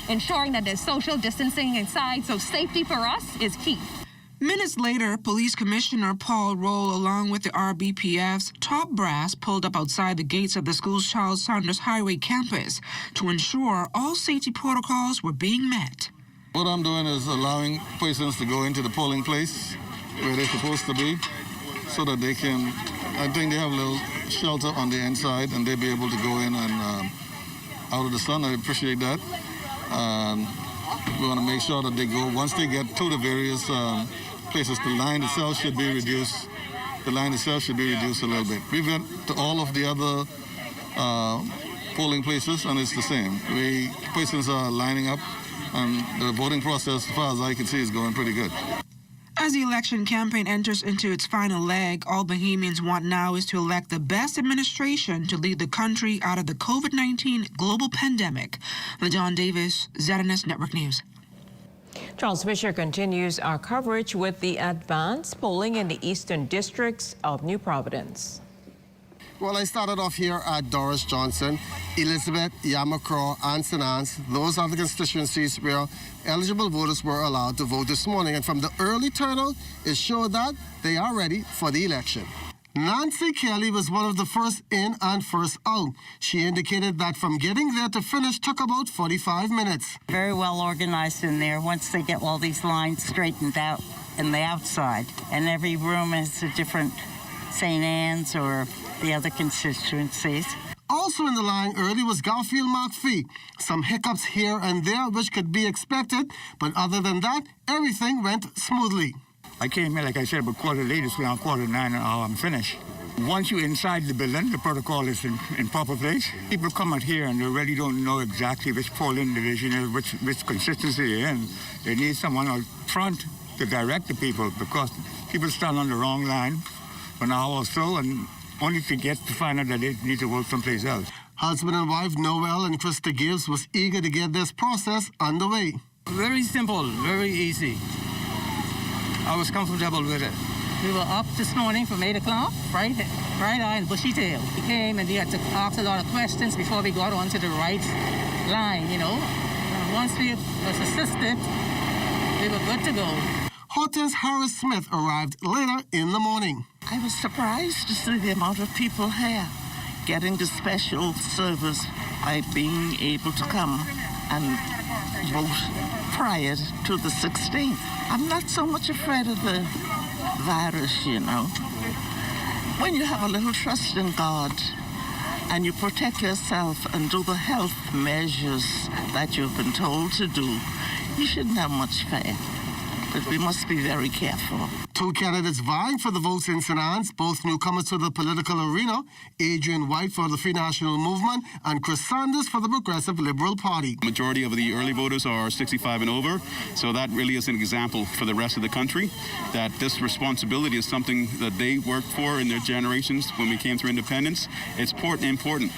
ensuring that there's social distancing inside, so safety for us is key. Minutes later, Police Commissioner Paul Roll, along with the RBPF's top brass, pulled up outside the gates of the school's Charles Saunders Highway campus to ensure all safety protocols were being met. What I'm doing is allowing persons to go into the polling place where they're supposed to be so that they can, I think they have a little shelter on the inside and they'll be able to go in and out of the sun. I appreciate that. We want to make sure that they go, once they get to the various places, the line itself should be reduced. The line itself should be reduced a little bit. We've been to all of the other polling places, and it's the same. Persons are lining up, and the voting process, as far as I can see, is going pretty good. As the election campaign enters into its final leg, all Bahamians want now is to elect the best administration to lead the country out of the COVID-19 global pandemic. LaJohn Davis, ZNS Network News. Charles Fisher continues our coverage with the advanced polling in the eastern districts of New Providence. Well, I started off here at Doris Johnson, Elizabeth, Yamacraw, and St. Anne's. Those are the constituencies where eligible voters were allowed to vote this morning. And from the early turnout, it showed that they are ready for the election. Nancy Kelly was one of the first in and first out. She indicated that from getting there to finish took about 45 minutes. Very well organized in there once they get all these lines straightened out in the outside. And every room has a different St. Anne's or the other constituencies. Also in the line early was Garfield McPhee. Some hiccups here and there which could be expected, but other than that, everything went smoothly. I came here, like I said, about quarter late. It's around 8:45 and I'm finished. Once you're inside the building, the protocol is in proper place. People come out here and they really don't know exactly which polling division is, which constituency they're in. They need someone out front to direct the people because people stand on the wrong line for an hour or so and only to find out that they need to vote someplace else. Husband and wife Noel and Krista Gibbs was eager to get this process underway. Very simple, very easy. I was comfortable with it. We were up this morning from 8 o'clock, right eye and bushy tail. We came and we had to ask a lot of questions before we got onto the right line, you know. And once we was assisted, we were good to go. Hortense Harris-Smith arrived later in the morning. I was surprised to see the amount of people here getting the special service by being able to come and vote prior to the 16th. I'm not so much afraid of the virus, you know. When you have a little trust in God and you protect yourself and do the health measures that you've been told to do, you shouldn't have much fear. But we must be very careful. Two candidates vying for the votes in St. Anne's, both newcomers to the political arena, Adrian White for the Free National Movement and Chris Sanders for the Progressive Liberal Party. Majority of the early voters are 65 and over, so that really is an example for the rest of the country, that this responsibility is something that they worked for in their generations when we came through independence. It's important.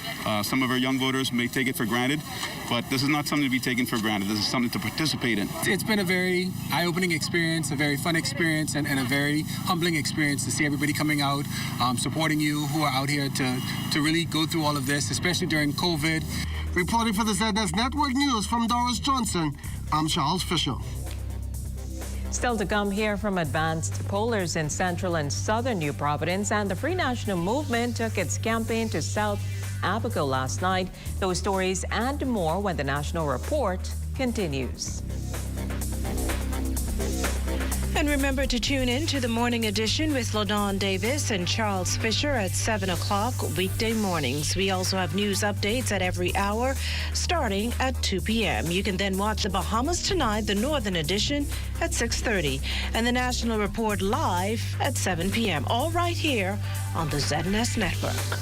Some of our young voters may take it for granted, but this is not something to be taken for granted. This is something to participate in. It's been a very eye-opening experience, a very fun experience, and a very humbling experience to see everybody coming out, supporting you who are out here to really go through all of this, especially during COVID. Reporting for the ZNS Network News from Doris Johnson, I'm Charles Fisher. Still to come here from advanced pollers in central and southern New Providence, and the Free National Movement took its campaign to South Abaco last night. Those stories and more when the National Report continues. And remember to tune in to the morning edition with LaDawn Davis and Charles Fisher at 7 o'clock weekday mornings. We also have news updates at every hour starting at 2 p.m. You can then watch the Bahamas Tonight, the Northern Edition, at 6:30 and the National Report live at 7 p.m. All right here on the ZNS Network.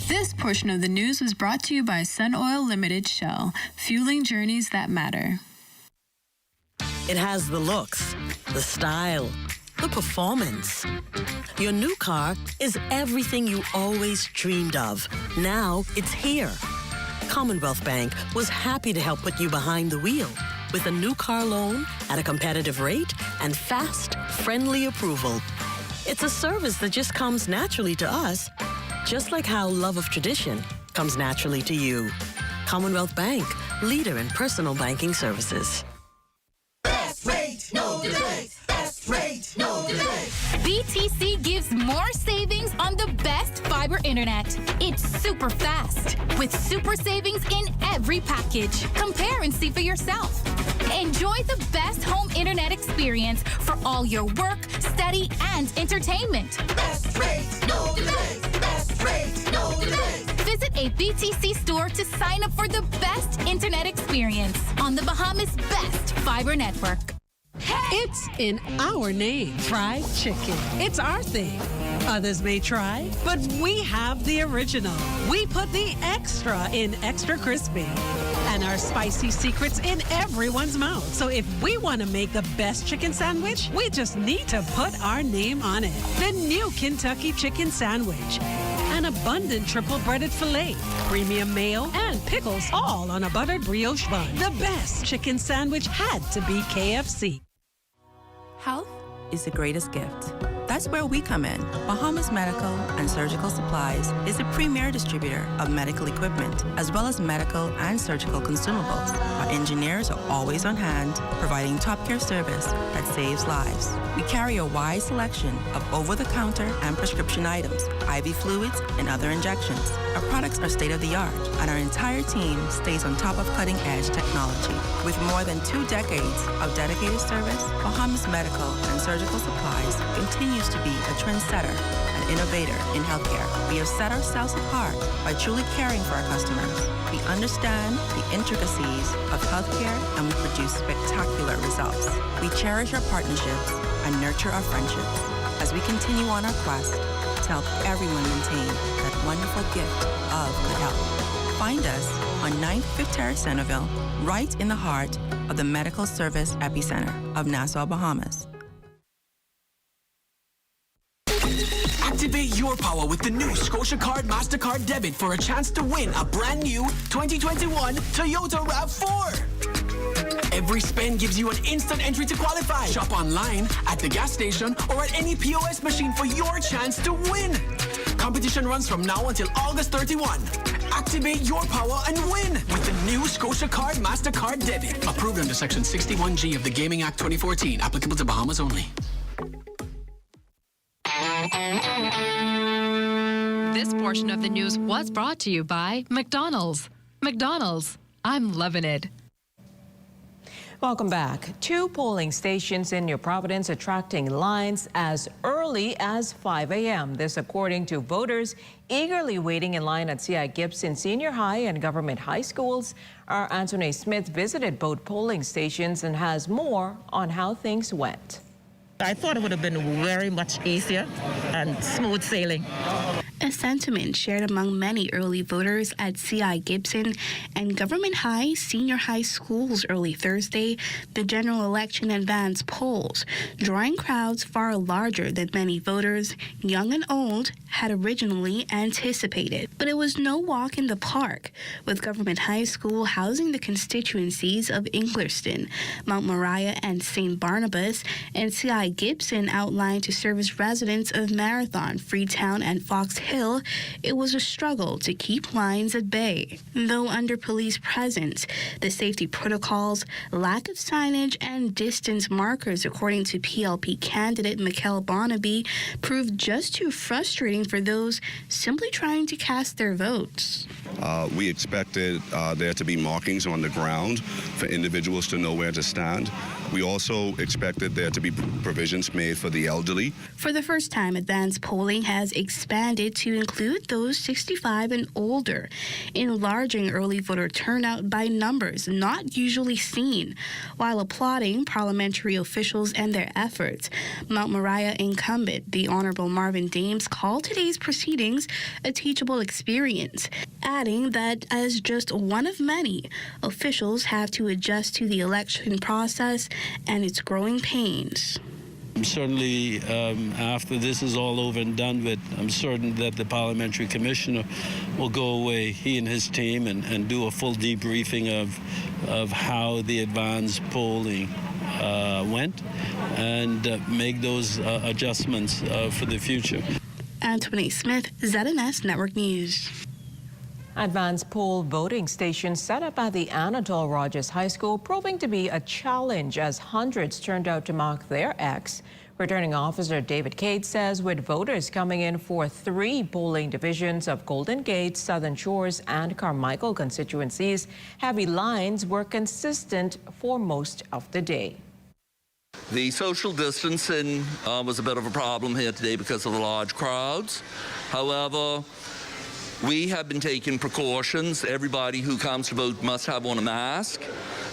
This portion of the news was brought to you by Sun Oil Limited Shell, fueling journeys that matter. It has the looks, the style, the performance. Your new car is everything you always dreamed of. Now it's here. Commonwealth Bank was happy to help put you behind the wheel with a new car loan at a competitive rate and fast, friendly approval. It's a service that just comes naturally to us, just like how love of tradition comes naturally to you. Commonwealth Bank, leader in personal banking services. No debate. Best rate, no debate. BTC gives more savings on the best fiber internet. It's super fast with super savings in every package. Compare and see for yourself. Enjoy the best home internet experience for all your work, study, and entertainment. Best rate, no debate. Best rate, no debate. Visit a BTC store to sign up for the best internet experience on the Bahamas' best fiber network. It's in our name, fried chicken. It's our thing. Others may try, but we have the original. We put the extra in extra crispy. And our spicy secrets in everyone's mouth. So if we want to make the best chicken sandwich, we just need to put our name on it. The new Kentucky Chicken Sandwich. And a abundant triple breaded filet, premium mayo, and pickles, all on a buttered brioche bun. The best chicken sandwich had to be KFC. Health is the greatest gift. That's where we come in. Bahamas Medical and Surgical Supplies is the premier distributor of medical equipment, as well as medical and surgical consumables. Our engineers are always on hand, providing top-care service that saves lives. We carry a wide selection of over-the-counter and prescription items, IV fluids, and other injections. Our products are state-of-the-art, and our entire team stays on top of cutting-edge technology. With more than 2 decades of dedicated service, Bahamas Medical and Surgical Supplies continues to be a trendsetter and innovator in healthcare. We have set ourselves apart by truly caring for our customers. We understand the intricacies of healthcare, and we produce spectacular results. We cherish our partnerships and nurture our friendships as we continue on our quest to help everyone maintain that wonderful gift of good health. Find us on 9th Fifth Terrace, Centerville, right in the heart of the medical service epicenter of Nassau, Bahamas. Activate your power with the new Scotia Card MasterCard Debit for a chance to win a brand new 2021 Toyota RAV4. Every spend gives you an instant entry to qualify. Shop online, at the gas station, or at any POS machine for your chance to win. Competition runs from now until August 31. Activate your power and win with the new Scotia Card MasterCard Debit. Approved under Section 61G of the Gaming Act 2014. Applicable to Bahamas only. This portion of the news was brought to you by McDonald's. McDonald's, I'm loving it. Welcome back. 2 polling stations in New Providence attracting lines as early as 5 a.m. This according to voters eagerly waiting in line at C.I. Gibson Senior High and Government High Schools. Our Anthony Smith visited both polling stations and has more on how things went. I thought it would have been very much easier and smooth sailing. A sentiment shared among many early voters at C.I. Gibson and Government High Senior High Schools early Thursday, the general election advance polls, drawing crowds far larger than many voters, young and old, had originally anticipated. But it was no walk in the park, with Government High School housing the constituencies of Inglerston, Mount Moriah, and St. Barnabas, and C.I. Gibson outlined to service residents of Marathon, Freetown, and Fox Hill. It was a struggle to keep lines at bay. Though under police presence, the safety protocols, lack of signage, and distance markers, according to PLP candidate Mikkel Bonnaby, proved just too frustrating for those simply trying to cast their votes. We expected there to be markings on the ground for individuals to know where to stand. We also expected there to be provisions made for the elderly. For the first time, advanced polling has expanded to include those 65 and older, enlarging early voter turnout by numbers not usually seen. While applauding parliamentary officials and their efforts, Mount Moriah incumbent, the Honorable Marvin Dames, called today's proceedings a teachable experience, adding that as just one of many, officials have to adjust to the election process and its growing pains. Certainly, after this is all over and done with, I'm certain that the parliamentary commissioner will go away, he and his team, and do a full debriefing of how the advanced polling went and make those adjustments for the future. Anthony Smith, ZNS Network News. Advanced poll voting stations set up at the Anatol Rodgers High School proving to be a challenge as hundreds turned out to mark their X. Returning officer David Cade says with voters coming in for 3 polling divisions of Golden Gate, Southern Shores, and Carmichael constituencies, heavy lines were consistent for most of the day. The social distancing was a bit of a problem here today because of the large crowds. However, we have been taking precautions. Everybody who comes to vote must have on a mask.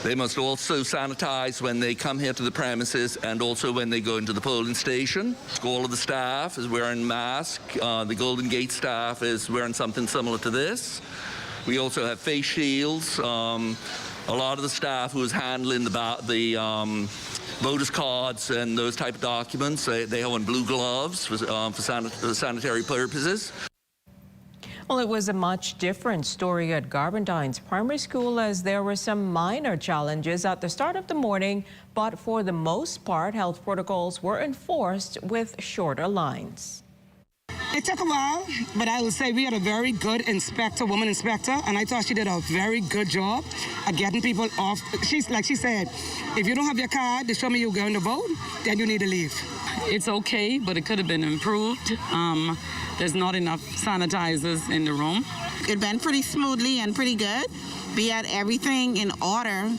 They must also sanitize when they come here to the premises and also when they go into the polling station. All of the staff is wearing masks. The Golden Gate staff is wearing something similar to this. We also have face shields. A lot of the staff who is handling the voters' cards and those type of documents, they have on blue gloves for sanitary purposes. Well, it was a much different story at Garbandines Primary School as there were some minor challenges at the start of the morning, but for the most part, health protocols were enforced with shorter lines. It took a while, but I would say we had a very good woman inspector, and I thought she did a very good job at getting people off. Like she said, if you don't have your card to show me you're going to vote, then you need to leave. It's okay, but it could have been improved. There's not enough sanitizers in the room. It went pretty smoothly and pretty good. We had everything in order.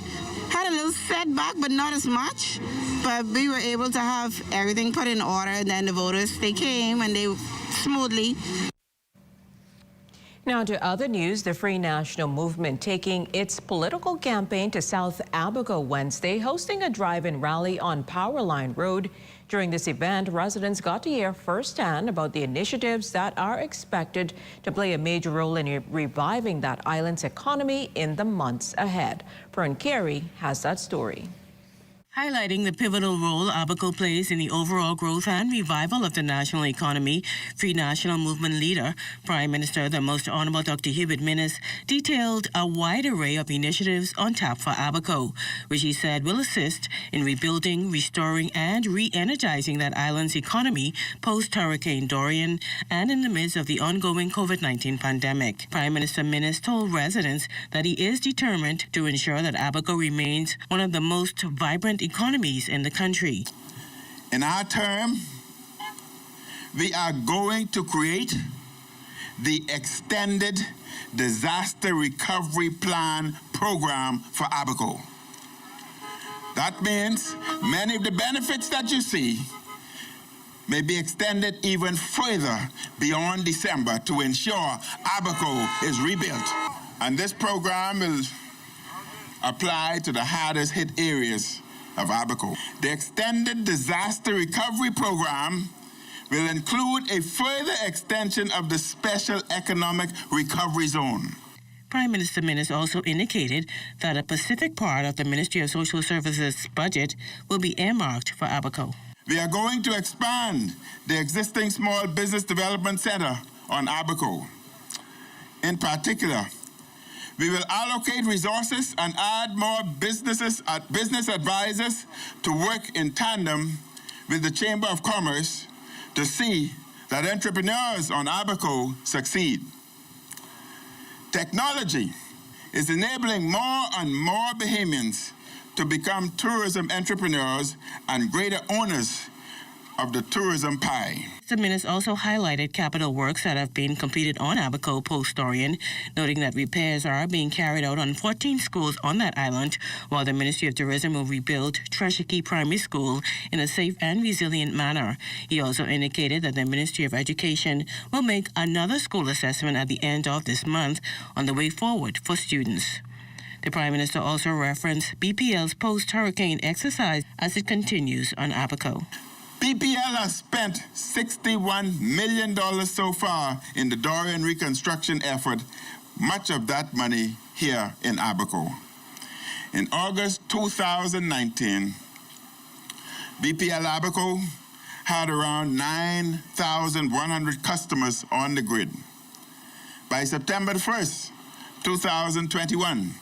Had a little setback, but not as much. But we were able to have everything put in order, and then the voters, they came and they smoothly. Now to other news, the Free National Movement taking its political campaign to South Abaco Wednesday, hosting a drive-in rally on Powerline Road. During this event, residents got to hear firsthand about the initiatives that are expected to play a major role in reviving that island's economy in the months ahead. Fern Carey has that story. Highlighting the pivotal role Abaco plays in the overall growth and revival of the national economy, Free National Movement leader, Prime Minister the Most Honorable Dr. Hubert Minnis, detailed a wide array of initiatives on tap for Abaco, which he said will assist in rebuilding, restoring, and re-energizing that island's economy post-Hurricane Dorian and in the midst of the ongoing COVID-19 pandemic. Prime Minister Minnis told residents that he is determined to ensure that Abaco remains one of the most vibrant economies in the country. In our term, we are going to create the Extended Disaster Recovery Plan program for Abaco. That means many of the benefits that you see may be extended even further beyond December to ensure Abaco is rebuilt. And this program will apply to the hardest hit areas of Abaco. The Extended Disaster Recovery Program will include a further extension of the Special Economic Recovery Zone. Prime Minister Minnis also indicated that a Pacific part of the Ministry of Social Services budget will be earmarked for Abaco. We are going to expand the existing Small Business Development Center on Abaco. In particular, we will allocate resources and add more business advisors to work in tandem with the Chamber of Commerce to see that entrepreneurs on Abaco succeed. Technology is enabling more and more Bahamians to become tourism entrepreneurs and greater owners of the tourism pie. Mr. Minnis also highlighted capital works that have been completed on Abaco post-Dorian, noting that repairs are being carried out on 14 schools on that island, while the Ministry of Tourism will rebuild Treasure Key Primary School in a safe and resilient manner. He also indicated that the Ministry of Education will make another school assessment at the end of this month on the way forward for students. The Prime Minister also referenced BPL's post-hurricane exercise as it continues on Abaco. BPL has spent $61 million so far in the Dorian reconstruction effort, much of that money here in Abaco. In August 2019, BPL Abaco had around 9,100 customers on the grid. By September 1st, 2021,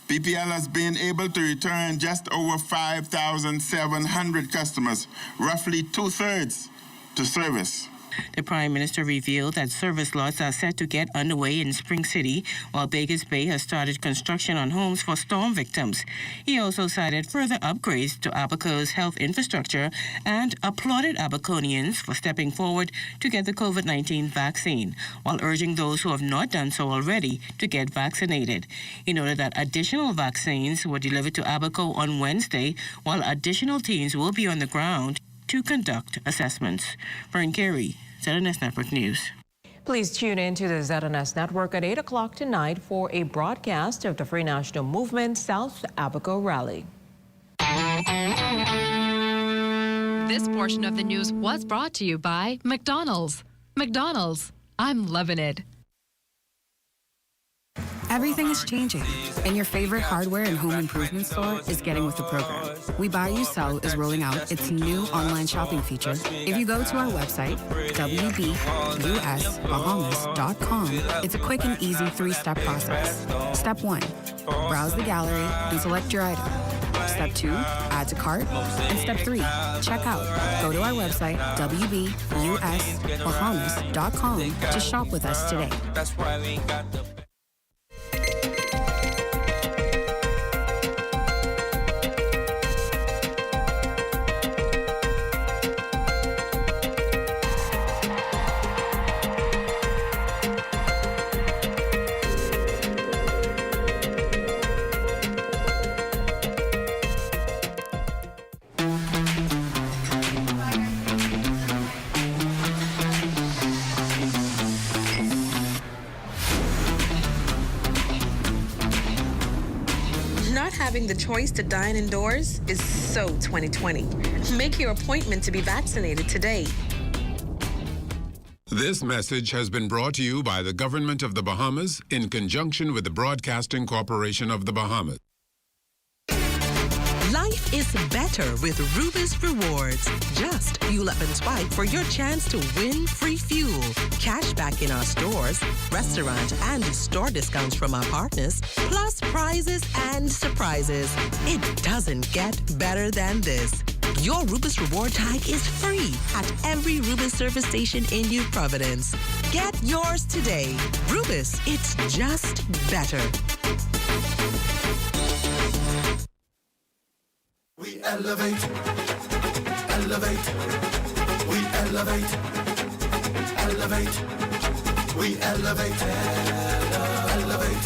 BPL has been able to return just over 5,700 customers, roughly two-thirds, to service. The Prime Minister revealed that service lots are set to get underway in Spring City, while Bakers Bay has started construction on homes for storm victims. He also cited further upgrades to Abaco's health infrastructure and applauded Abaconians for stepping forward to get the COVID-19 vaccine, while urging those who have not done so already to get vaccinated. He noted that additional vaccines were delivered to Abaco on Wednesday, while additional teams will be on the ground to conduct assessments. Fern Carey, ZNS Network News. Please tune in to the ZNS Network at 8 o'clock tonight for a broadcast of the Free National Movement South Abaco Rally. This portion of the news was brought to you by McDonald's. McDonald's, I'm loving it. Everything is changing, and your favorite hardware and home improvement store is getting with the program. We Buy You Sell is rolling out its new online shopping feature. If you go to our website, wbusbahamas.com, it's a quick and easy 3-step process. Step 1, browse the gallery and select your item. Step 2, add to cart. And Step 3, check out. Go to our website, wbusbahamas.com, to shop with us today. That's why we got the Having the choice to dine indoors is so 2020. Make your appointment to be vaccinated today. This message has been brought to you by the Government of the Bahamas in conjunction with the Broadcasting Corporation of the Bahamas. Life is better with Rubis Rewards. Just fuel up and swipe for your chance to win free fuel, cash back in our stores, restaurant and store discounts from our partners, plus prizes and surprises. It doesn't get better than this. Your Rubis Reward tag is free at every Rubis service station in New Providence. Get yours today. Rubis, it's just better. We elevate, elevate, we elevate, elevate, we elevate, elevate,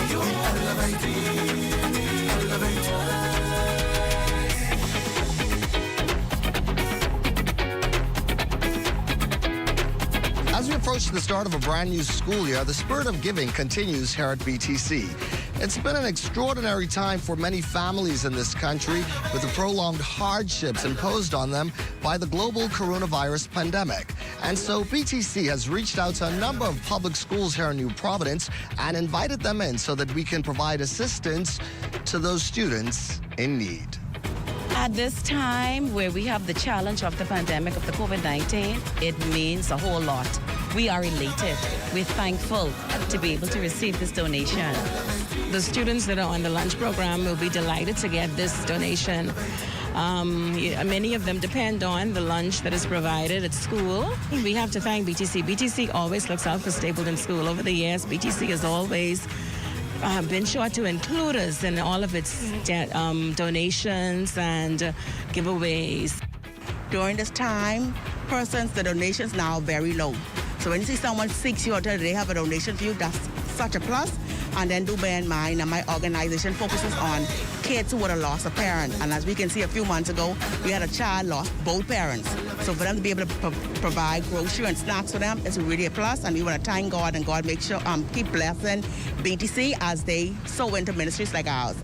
we elevate, elevate. As we approach the start of a brand new school year, the spirit of giving continues here at BTC. It's been an extraordinary time for many families in this country with the prolonged hardships imposed on them by the global coronavirus pandemic. And so BTC has reached out to a number of public schools here in New Providence and invited them in so that we can provide assistance to those students in need. At this time where we have the challenge of the pandemic of the COVID-19, it means a whole lot. We are elated. We're thankful to be able to receive this donation. The students that are on the lunch program will be delighted to get this donation. Many of them depend on the lunch that is provided at school. We have to thank BTC. BTC always looks out for Stapleton School. Over the years, BTC has always been sure to include us in all of its donations and giveaways. During this time, the donations now are very low. So when you see someone seeks you out, they have a donation for you, that's such a plus. And then do bear in mind that my organization focuses on kids who would have lost a parent. And as we can see a few months ago, we had a child lost both parents. So for them to be able to provide grocery and snacks for them is really a plus. And we want to thank God, and God make sure keep blessing BTC as they sow into ministries like ours.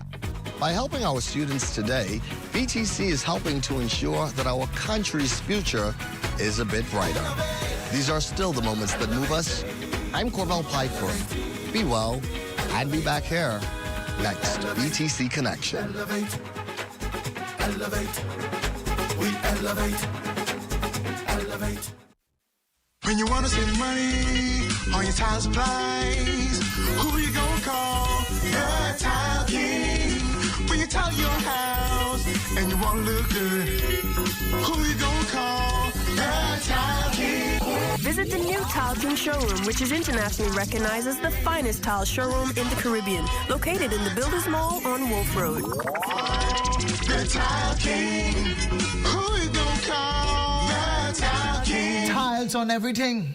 By helping our students today, BTC is helping to ensure that our country's future is a bit brighter. These are still the moments that move us. I'm Corvell Piper. Be well, and be back here next BTC Connection. Elevate, elevate, we elevate, elevate. When you want to save money on your tile supplies, who you gonna call? The Tile King. When you tile your house and you want to look good, who you gonna call? The Tile King. Visit the new Tile King showroom, which is internationally recognized as the finest tile showroom in the Caribbean, located in the Builders Mall on Wolf Road. The Tile King. Who you gonna call? The Tile King. Tiles on everything.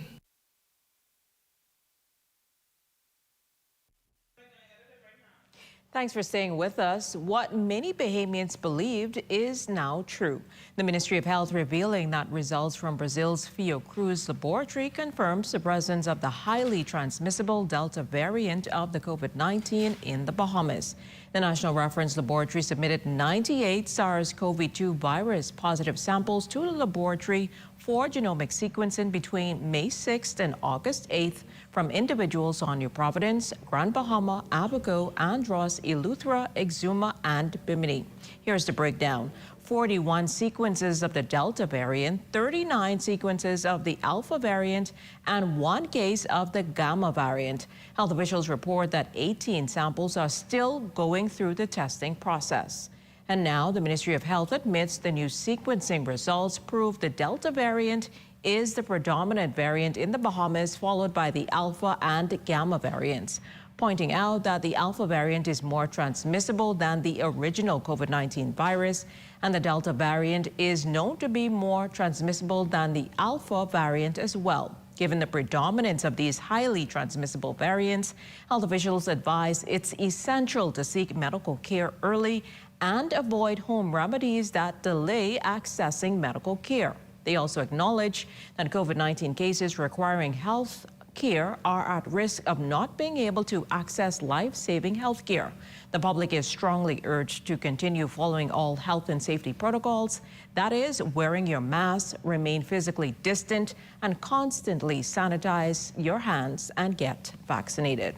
Thanks for staying with us. What many Bahamians believed is now true. The Ministry of Health revealing that results from Brazil's Fiocruz laboratory confirms the presence of the highly transmissible Delta variant of the COVID-19 in the Bahamas. The National Reference Laboratory submitted 98 SARS-CoV-2 virus positive samples to the laboratory for genomic sequencing between May 6th and August 8th from individuals on New Providence, Grand Bahama, Abaco, Andros, Eleuthera, Exuma, and Bimini. Here's the breakdown. 41 sequences of the Delta variant, 39 sequences of the Alpha variant, and 1 case of the Gamma variant. Health officials report that 18 samples are still going through the testing process. And now the Ministry of Health admits the new sequencing results prove the Delta variant is the predominant variant in the Bahamas, followed by the Alpha and Gamma variants, pointing out that the Alpha variant is more transmissible than the original COVID-19 virus, and the Delta variant is known to be more transmissible than the Alpha variant as well. Given the predominance of these highly transmissible variants, health officials advise it's essential to seek medical care early and avoid home remedies that delay accessing medical care. They also acknowledge that COVID-19 cases requiring health care are at risk of not being able to access life-saving health care. The public is strongly urged to continue following all health and safety protocols. That is, wearing your mask, remain physically distant, and constantly sanitize your hands and get vaccinated.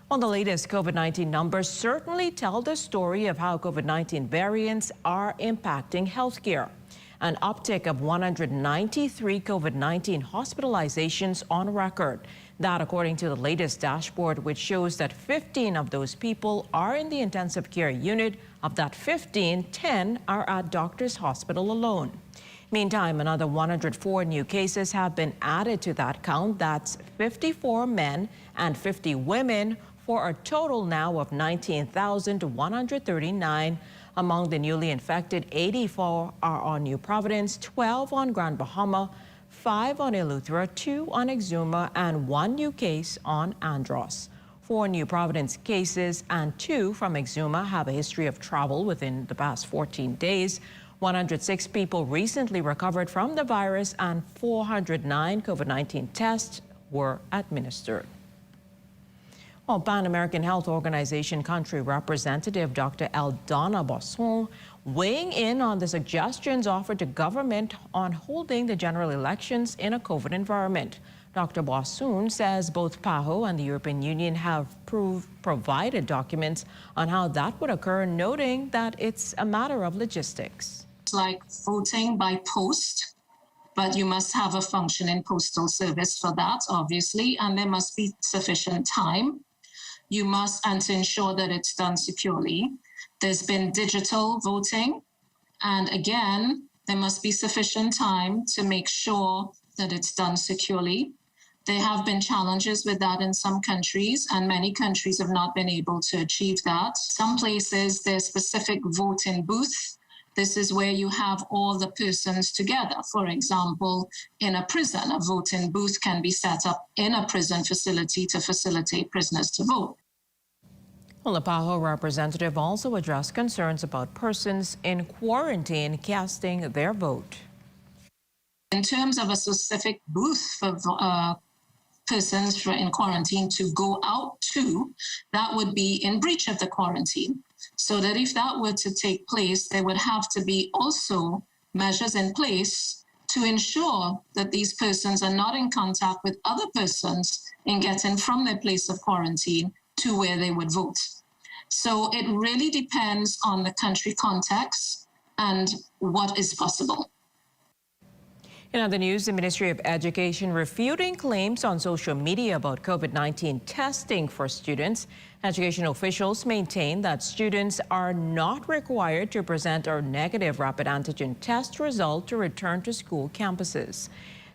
Well, the latest COVID-19 numbers certainly tell the story of how COVID-19 variants are impacting healthcare. An uptick of 193 COVID-19 hospitalizations on record. That according to the latest dashboard, which shows that 15 of those people are in the intensive care unit. Of that 15, 10 are at Doctors Hospital alone. Meantime, another 104 new cases have been added to that count. That's 54 men and 50 women, for a total now of 19,139. Among the newly infected, 84 are on New Providence, 12 on Grand Bahama, 5 on Eleuthera, 2 on Exuma, and 1 new case on Andros. 4 New Providence cases and 2 from Exuma have a history of travel within the past 14 days. 106 people recently recovered from the virus, and 409 COVID-19 tests were administered. Well, Pan American Health Organization country representative Dr. Eldana Bosson weighing in on the suggestions offered to government on holding the general elections in a COVID environment. Dr. Bosson says both PAHO and the European Union have provided documents on how that would occur, noting that it's a matter of logistics. It's like voting by post, but you must have a functioning postal service for that, obviously, and there must be sufficient time. You must, and to ensure that it's done securely. There's been digital voting, and again, there must be sufficient time to make sure that it's done securely. There have been challenges with that in some countries, and many countries have not been able to achieve that. Some places, there's specific voting booths. This is where you have all the persons together. For example, in a prison, a voting booth can be set up in a prison facility to facilitate prisoners to vote. Well, the PAHO representative also addressed concerns about persons in quarantine casting their vote. In terms of a specific booth for persons in quarantine to go out to, that would be in breach of the quarantine. So that if that were to take place, there would have to be also measures in place to ensure that these persons are not in contact with other persons in getting from their place of quarantine to where they would vote. So it really depends on the country context and what is possible. In other news, the Ministry of Education refuting claims on social media about COVID-19 testing for students. Education officials maintain that students are not required to present a negative rapid antigen test result to return to school campuses.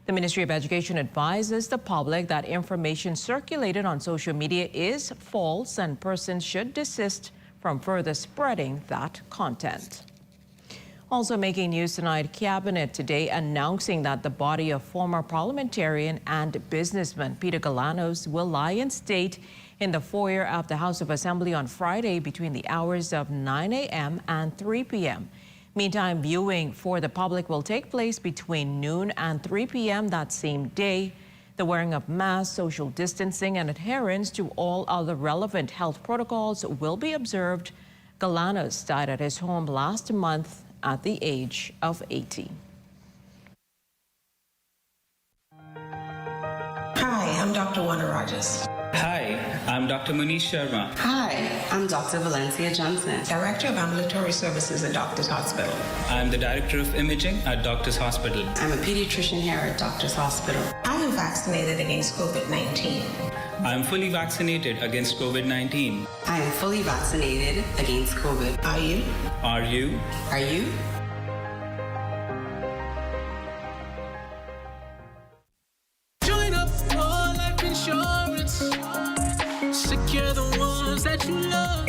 The Ministry of Education advises the public that information circulated on social media is false and persons should desist from further spreading that content. Also making news tonight, Cabinet today announcing that the body of former parliamentarian and businessman Peter Galanos will lie in state in the foyer of the House of Assembly on Friday between the hours of 9 a.m. and 3 p.m. Meantime, viewing for the public will take place between noon and 3 p.m. that same day. The wearing of masks, social distancing, and adherence to all other relevant health protocols will be observed. Galanos died at his home last month at the age of 80. I'm Dr. Rodgers. Hi, I'm Dr. Munish Sharma. Hi, I'm Dr. Valencia Johnson, Director of Ambulatory Services at Doctors Hospital. I'm the Director of Imaging at Doctors Hospital. I'm a pediatrician here at Doctors Hospital. I am vaccinated against COVID-19. I'm fully vaccinated against COVID-19. I am fully vaccinated against COVID. Are you? Are you? Are you? Join up for life insurance. Secure the ones that you love.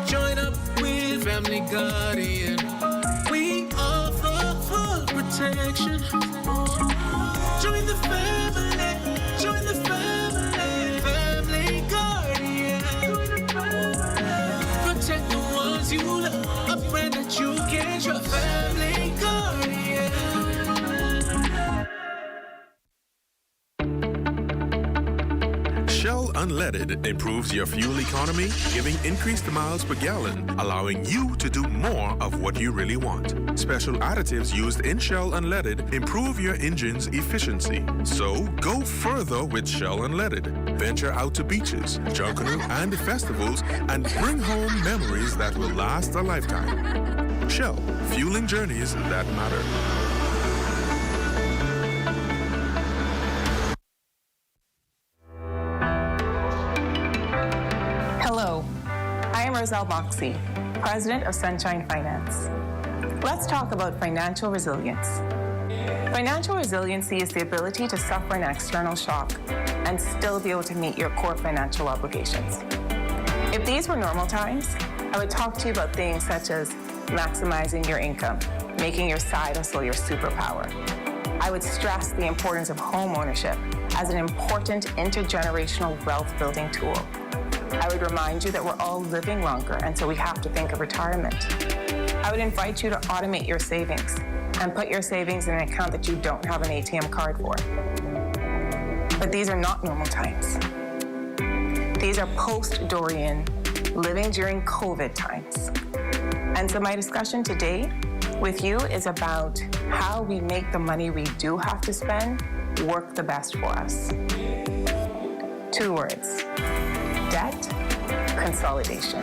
Join up with Family Guardian. We offer full protection. Join the family. Join the family. Family Guardian. Protect the ones you love. A friend that you can trust. Family Guardian. Shell Unleaded improves your fuel economy, giving increased miles per gallon, allowing you to do more of what you really want. Special additives used in Shell Unleaded improve your engine's efficiency. So go further with Shell Unleaded. Venture out to beaches, Junkanoo, and festivals and bring home memories that will last a lifetime. Shell, fueling journeys that matter. Hello, I am Roselle Moxie, President of Sunshine Finance. Let's talk about financial resilience. Financial resiliency is the ability to suffer an external shock and still be able to meet your core financial obligations. If these were normal times, I would talk to you about things such as maximizing your income, making your side hustle your superpower. I would stress the importance of home ownership as an important intergenerational wealth-building tool. I would remind you that we're all living longer, and so we have to think of retirement. I would invite you to automate your savings and put your savings in an account that you don't have an ATM card for. But these are not normal times. These are post-Dorian, living during COVID times. And so my discussion today with you is about how we make the money we do have to spend work the best for us. 2 words: debt consolidation.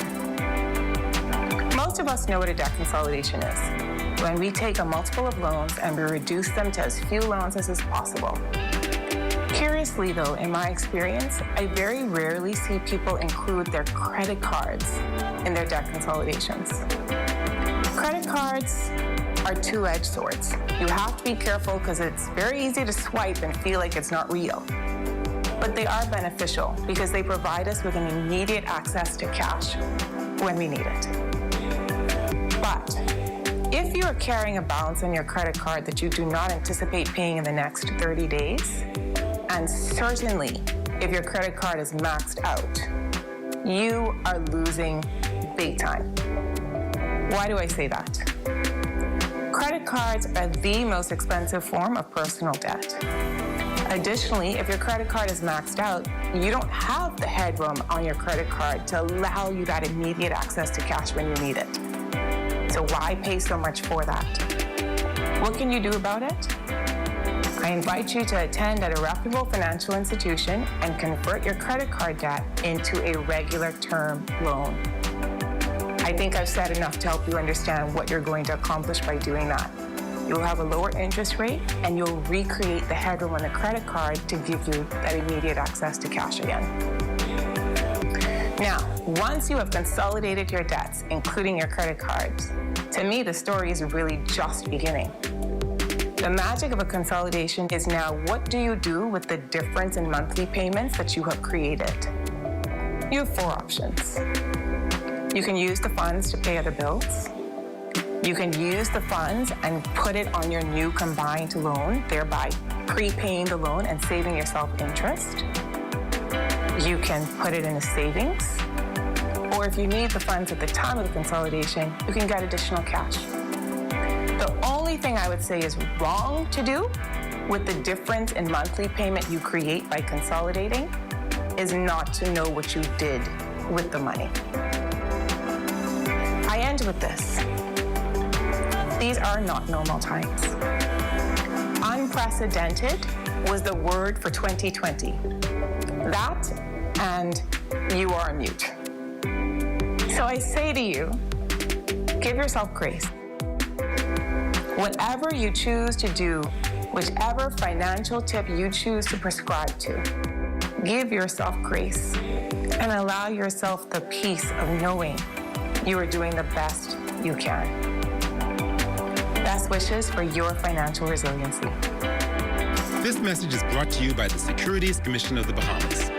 Most of us know what a debt consolidation is. When we take a multiple of loans and we reduce them to as few loans as is possible. Curiously though, in my experience, I very rarely see people include their credit cards in their debt consolidations. Credit cards are two-edged swords. You have to be careful because it's very easy to swipe and feel like it's not real. But they are beneficial because they provide us with an immediate access to cash when we need it. But if you are carrying a balance on your credit card that you do not anticipate paying in the next 30 days, and certainly if your credit card is maxed out, you are losing big time. Why do I say that? Credit cards are the most expensive form of personal debt. Additionally, if your credit card is maxed out, you don't have the headroom on your credit card to allow you that immediate access to cash when you need it. So why pay so much for that? What can you do about it? I invite you to attend at a reputable financial institution and convert your credit card debt into a regular term loan. I think I've said enough to help you understand what you're going to accomplish by doing that. You'll have a lower interest rate and you'll recreate the headroom on the credit card to give you that immediate access to cash again. Now, once you have consolidated your debts, including your credit cards, to me, the story is really just beginning. The magic of a consolidation is now, what do you do with the difference in monthly payments that you have created? You have 4 options. You can use the funds to pay other bills. You can use the funds and put it on your new combined loan, thereby prepaying the loan and saving yourself interest. You can put it in a savings, or if you need the funds at the time of the consolidation, you can get additional cash. The only thing I would say is wrong to do with the difference in monthly payment you create by consolidating is not to know what you did with the money. I end with this. These are not normal times. unprecedented was the word for 2020. That and you are a mute. So I say to you, give yourself grace. Whatever you choose to do, whichever financial tip you choose to prescribe to, give yourself grace and allow yourself the peace of knowing you are doing the best you can. Best wishes for your financial resiliency. This message is brought to you by the Securities Commission of the Bahamas.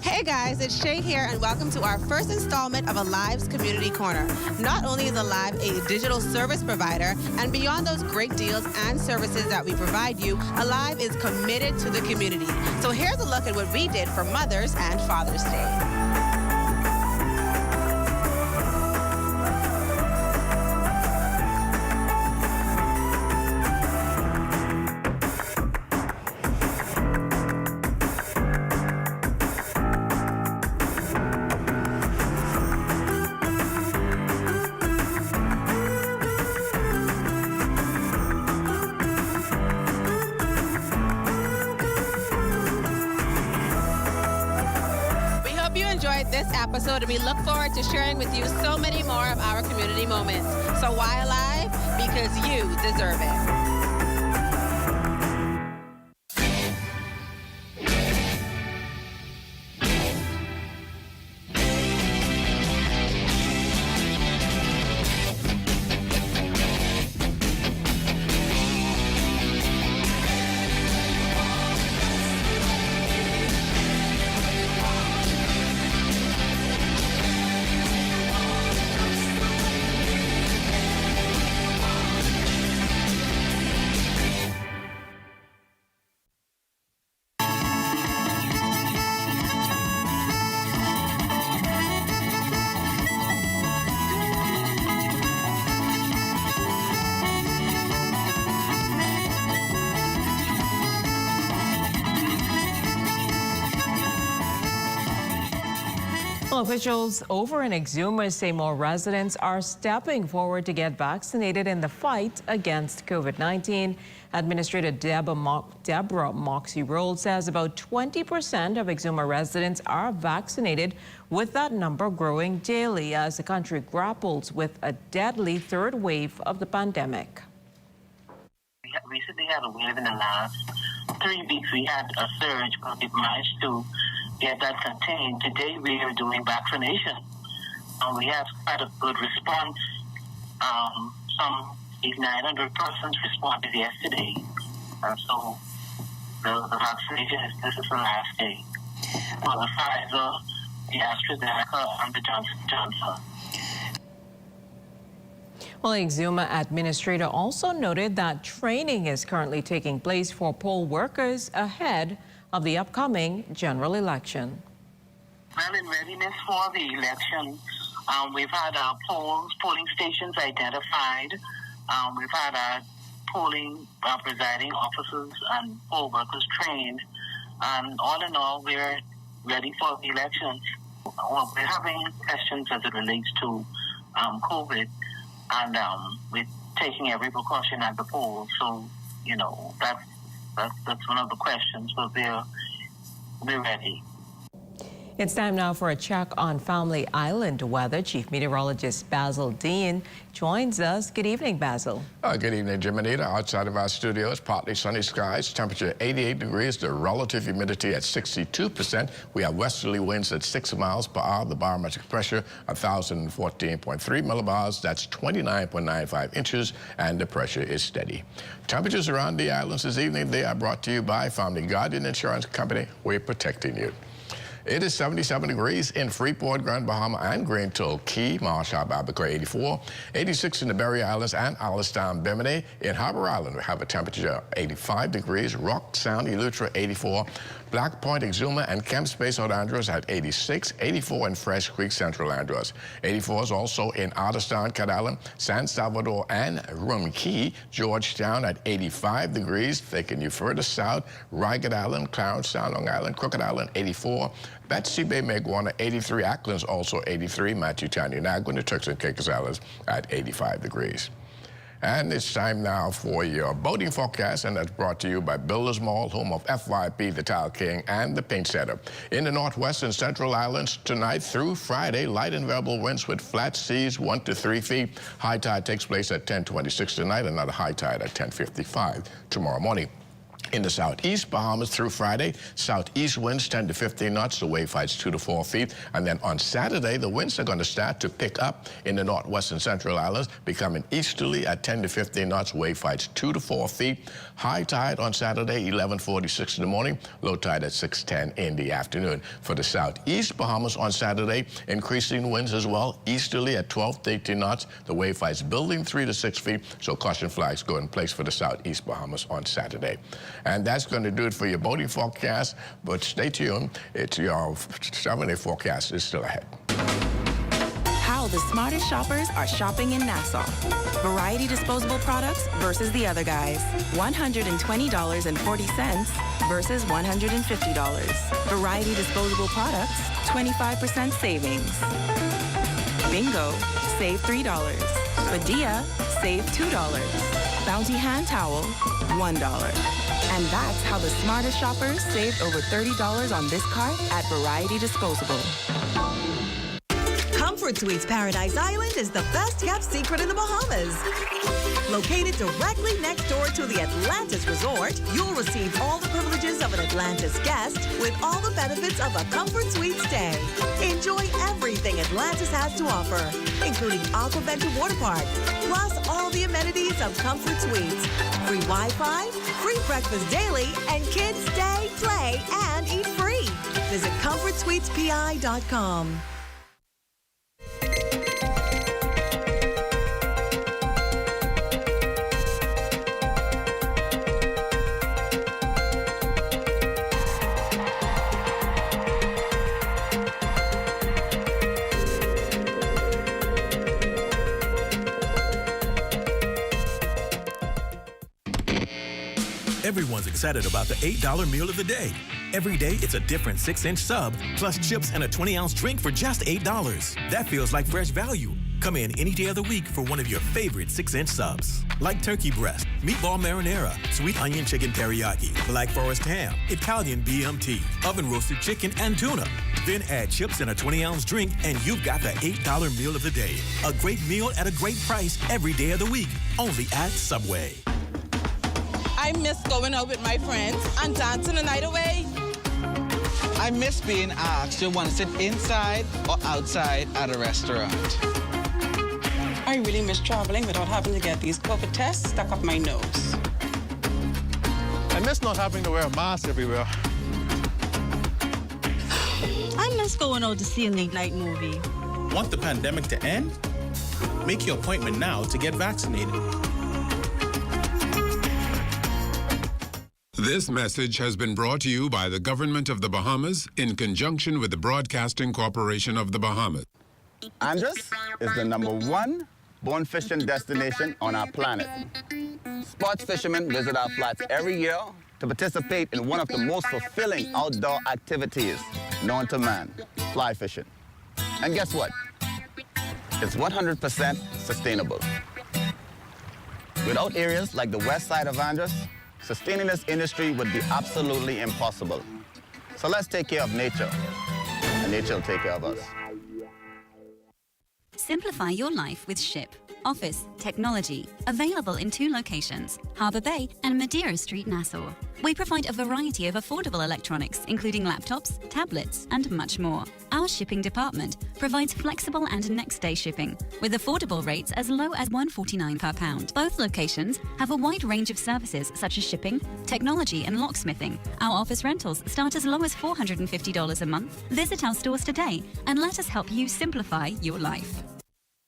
Hey guys, it's Shay here, and welcome to our first installment of Alive's Community Corner. Not only is Alive a digital service provider, and beyond those great deals and services that we provide you, Alive is committed to the community. So here's a look at what we did for Mother's and Father's Day. This episode, and we look forward to sharing with you so many more of our community moments. So why Alive? Because you deserve it. Well, officials over in Exuma say more residents are stepping forward to get vaccinated in the fight against COVID-19. Administrator Deborah Moxie Roll says about 20% of Exuma residents are vaccinated, with that number growing daily as the country grapples with a deadly third wave of the pandemic. We recently had a wave in the last 3 weeks. We had a surge, but we managed to get that contained. Today we are doing vaccination. We have quite a good response. Some 900 persons responded yesterday. So the vaccination this is the last day. For the Pfizer, the AstraZeneca, and the Johnson & Johnson. Well, Exuma administrator also noted that training is currently taking place for poll workers ahead of the upcoming general election. Well, in readiness for the election, we've had our polling stations identified. We've had our polling presiding officers and poll workers trained. And all in all, we're ready for the elections. Well, we're having questions as it relates to COVID, and we're taking every precaution at the polls. So, you know, that's one of the questions, but we're ready. It's time now for a check on Family Island weather. Chief Meteorologist Basil Dean joins us. Good evening, Basil. Good evening, Jiminita. Outside of our studios, partly sunny skies, temperature 88 degrees, the relative humidity at 62%. We have westerly winds at 6 miles per hour. The barometric pressure 1,014.3 millibars. That's 29.95 inches, and the pressure is steady. Temperatures around the islands this evening, they are brought to you by Family Guardian Insurance Company. We're protecting you. It is 77 degrees in Freeport, Grand Bahama, and Grand Key, Marshall, Abaco, 84. 86 in the Berry Islands and Alistown, Bimini. In Harbor Island, we have a temperature of 85 degrees. Rock Sound, Eleuthera, 84. Black Point, Exuma, and Camp Space, St. Andrews at 86. 84 in Fresh Creek, Central Andrews. 84 is also in Otterstown, Cat Island, San Salvador, and Rum Key, Georgetown at 85 degrees. Taking you further south, Ragged Island, Clarence Sound, Long Island, Crooked Island, 84. Betsy Bay, Maguana, 83. Ackland's also 83. Matthew-Town, Unagua, the Turks and Caicos Islands at 85 degrees. And it's time now for your boating forecast, and that's brought to you by Builders Mall, home of FYP, the Tile King, and the Paint Setter. In the Northwest and Central Islands tonight through Friday, light and variable winds with flat seas 1 to 3 feet. High tide takes place at 10:26 tonight, another high tide at 10:55 tomorrow morning. In the southeast Bahamas through Friday, southeast winds 10 to 15 knots, the wave heights 2 to 4 feet. And then on Saturday, the winds are going to start to pick up in the northwest and central islands, becoming easterly at 10 to 15 knots, wave heights 2 to 4 feet. High tide on Saturday, 11:46 in the morning, low tide at 6:10 in the afternoon. For the southeast Bahamas on Saturday, increasing winds as well, easterly at 12 to 18 knots, the wave heights building 3 to 6 feet, so caution flags go in place for the southeast Bahamas on Saturday. And that's going to do it for your boating forecast, but stay tuned. It's your 7-day forecast is still ahead. How the smartest shoppers are shopping in Nassau. Variety disposable products versus the other guys. $120.40 versus $150. Variety disposable products, 25% savings. Bingo, save $3. Padilla, save $2. Bounty hand towel, $1. And that's how the smartest shoppers saved over $30 on this cart at Variety Disposable. Comfort Suites Paradise Island is the best-kept secret in the Bahamas. Located directly next door to the Atlantis Resort, you'll receive all the privileges of an Atlantis guest with all the benefits of a Comfort Suite stay. Enjoy everything Atlantis has to offer, including Aquaventure Water Park, plus all the amenities of Comfort Suites. Free Wi-Fi, free breakfast daily, and kids stay, play, and eat free. Visit ComfortSuitesPI.com. Everyone's excited about the $8 meal of the day. Every day, it's a different 6-inch sub, plus chips and a 20-ounce drink for just $8. That feels like fresh value. Come in any day of the week for one of your favorite 6-inch subs. Like turkey breast, meatball marinara, sweet onion chicken teriyaki, black forest ham, Italian BMT, oven roasted chicken, and tuna. Then add chips and a 20-ounce drink, and you've got the $8 meal of the day. A great meal at a great price every day of the week. Only at Subway. I miss going out with my friends and dancing the night away. I miss being asked to want to sit inside or outside at a restaurant. I really miss traveling without having to get these COVID tests stuck up my nose. I miss not having to wear a mask everywhere. I miss going out to see a late-night movie. Want the pandemic to end? Make your appointment now to get vaccinated. This message has been brought to you by the Government of the Bahamas in conjunction with the Broadcasting Corporation of the Bahamas. Andros is the #1 bone fishing destination on our planet. Sports fishermen visit our flats every year to participate in one of the most fulfilling outdoor activities known to man, fly fishing. And guess what? It's 100% sustainable. Without areas like the west side of Andros, sustaining this industry would be absolutely impossible. So let's take care of nature, and nature will take care of us. Simplify your life with SHIP. office, technology. Available in 2 locations, Harbour Bay and Madeira Street, Nassau. We provide a variety of affordable electronics, including laptops, tablets, and much more. Our shipping department provides flexible and next-day shipping, with affordable rates as low as $1.49 per pound. Both locations have a wide range of services such as shipping, technology, and locksmithing. Our office rentals start as low as $450 a month. Visit our stores today and let us help you simplify your life.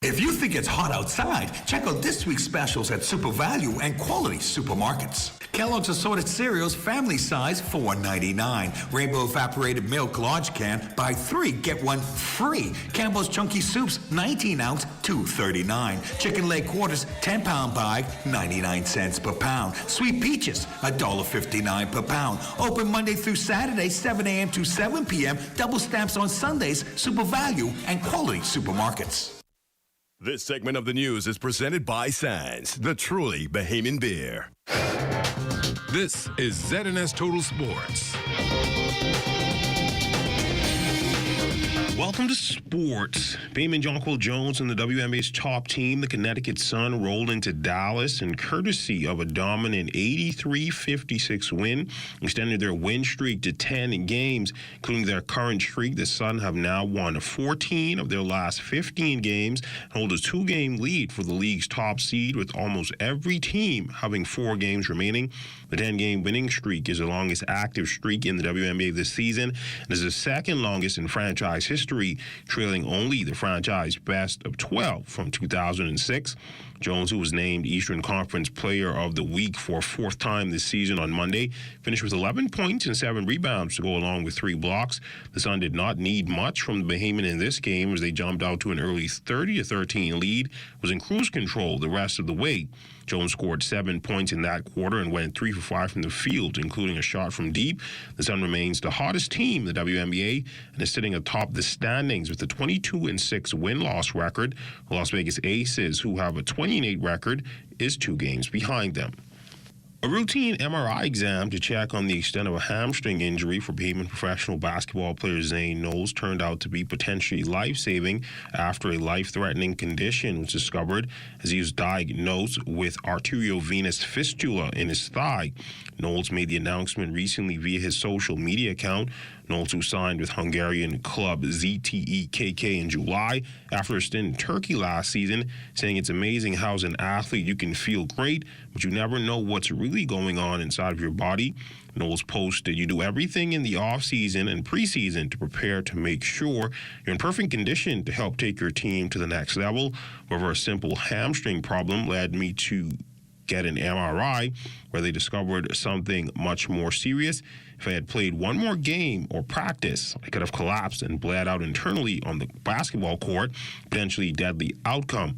If you think it's hot outside, check out this week's specials at Super Value and Quality Supermarkets. Kellogg's Assorted Cereals, family size, $4.99. Rainbow Evaporated Milk Large Can, buy 3, get 1 free. Campbell's Chunky Soups, 19-ounce, $2.39. Chicken Leg Quarters, 10-pound bag, 99 cents per pound. Sweet Peaches, $1.59 per pound. Open Monday through Saturday, 7 a.m. to 7 p.m. Double stamps on Sundays, Super Value and Quality Supermarkets. This segment of the news is presented by Sands, the truly Bahamian beer. This is ZNS Total Sports. Welcome to sports. Bayman Jonquil Jones and the WNBA's top team, the Connecticut Sun, rolled into Dallas, and courtesy of a dominant 83-56 win, extended their win streak to 10 games, including their current streak. The Sun have now won 14 of their last 15 games and hold a 2-game lead for the league's top seed, with almost every team having 4 games remaining. The 10-game winning streak is the longest active streak in the WNBA this season and is the second longest in franchise history, trailing only the franchise best of 12 from 2006. Jones, who was named Eastern Conference Player of the Week for a 4th time this season on Monday, finished with 11 points and 7 rebounds to go along with 3 blocks. The Sun did not need much from the Bahamian in this game as they jumped out to an early 30-13 lead, was in cruise control the rest of the way. Jones scored 7 points in that quarter and went 3 for 5 from the field, including a shot from deep. The Sun remains the hottest team in the WNBA and is sitting atop the standings with a 22-6 win-loss record. The Las Vegas Aces, who have a 28 record, is 2 games behind them. A routine MRI exam to check on the extent of a hamstring injury for Bahamian professional basketball player Zane Knowles turned out to be potentially life-saving after a life-threatening condition was discovered as he was diagnosed with arteriovenous fistula in his thigh. Knowles made the announcement recently via his social media account. Knowles, who signed with Hungarian club ZTE in July after a stint in Turkey last season, saying it's amazing how as an athlete you can feel great, but you never know what's really going on inside of your body. Knowles posted, "You do everything in the off-season and preseason to prepare to make sure you're in perfect condition to help take your team to the next level. However, a simple hamstring problem led me to get an MRI where they discovered something much more serious. If I had played one more game or practice, I could have collapsed and bled out internally on the basketball court, potentially deadly outcome."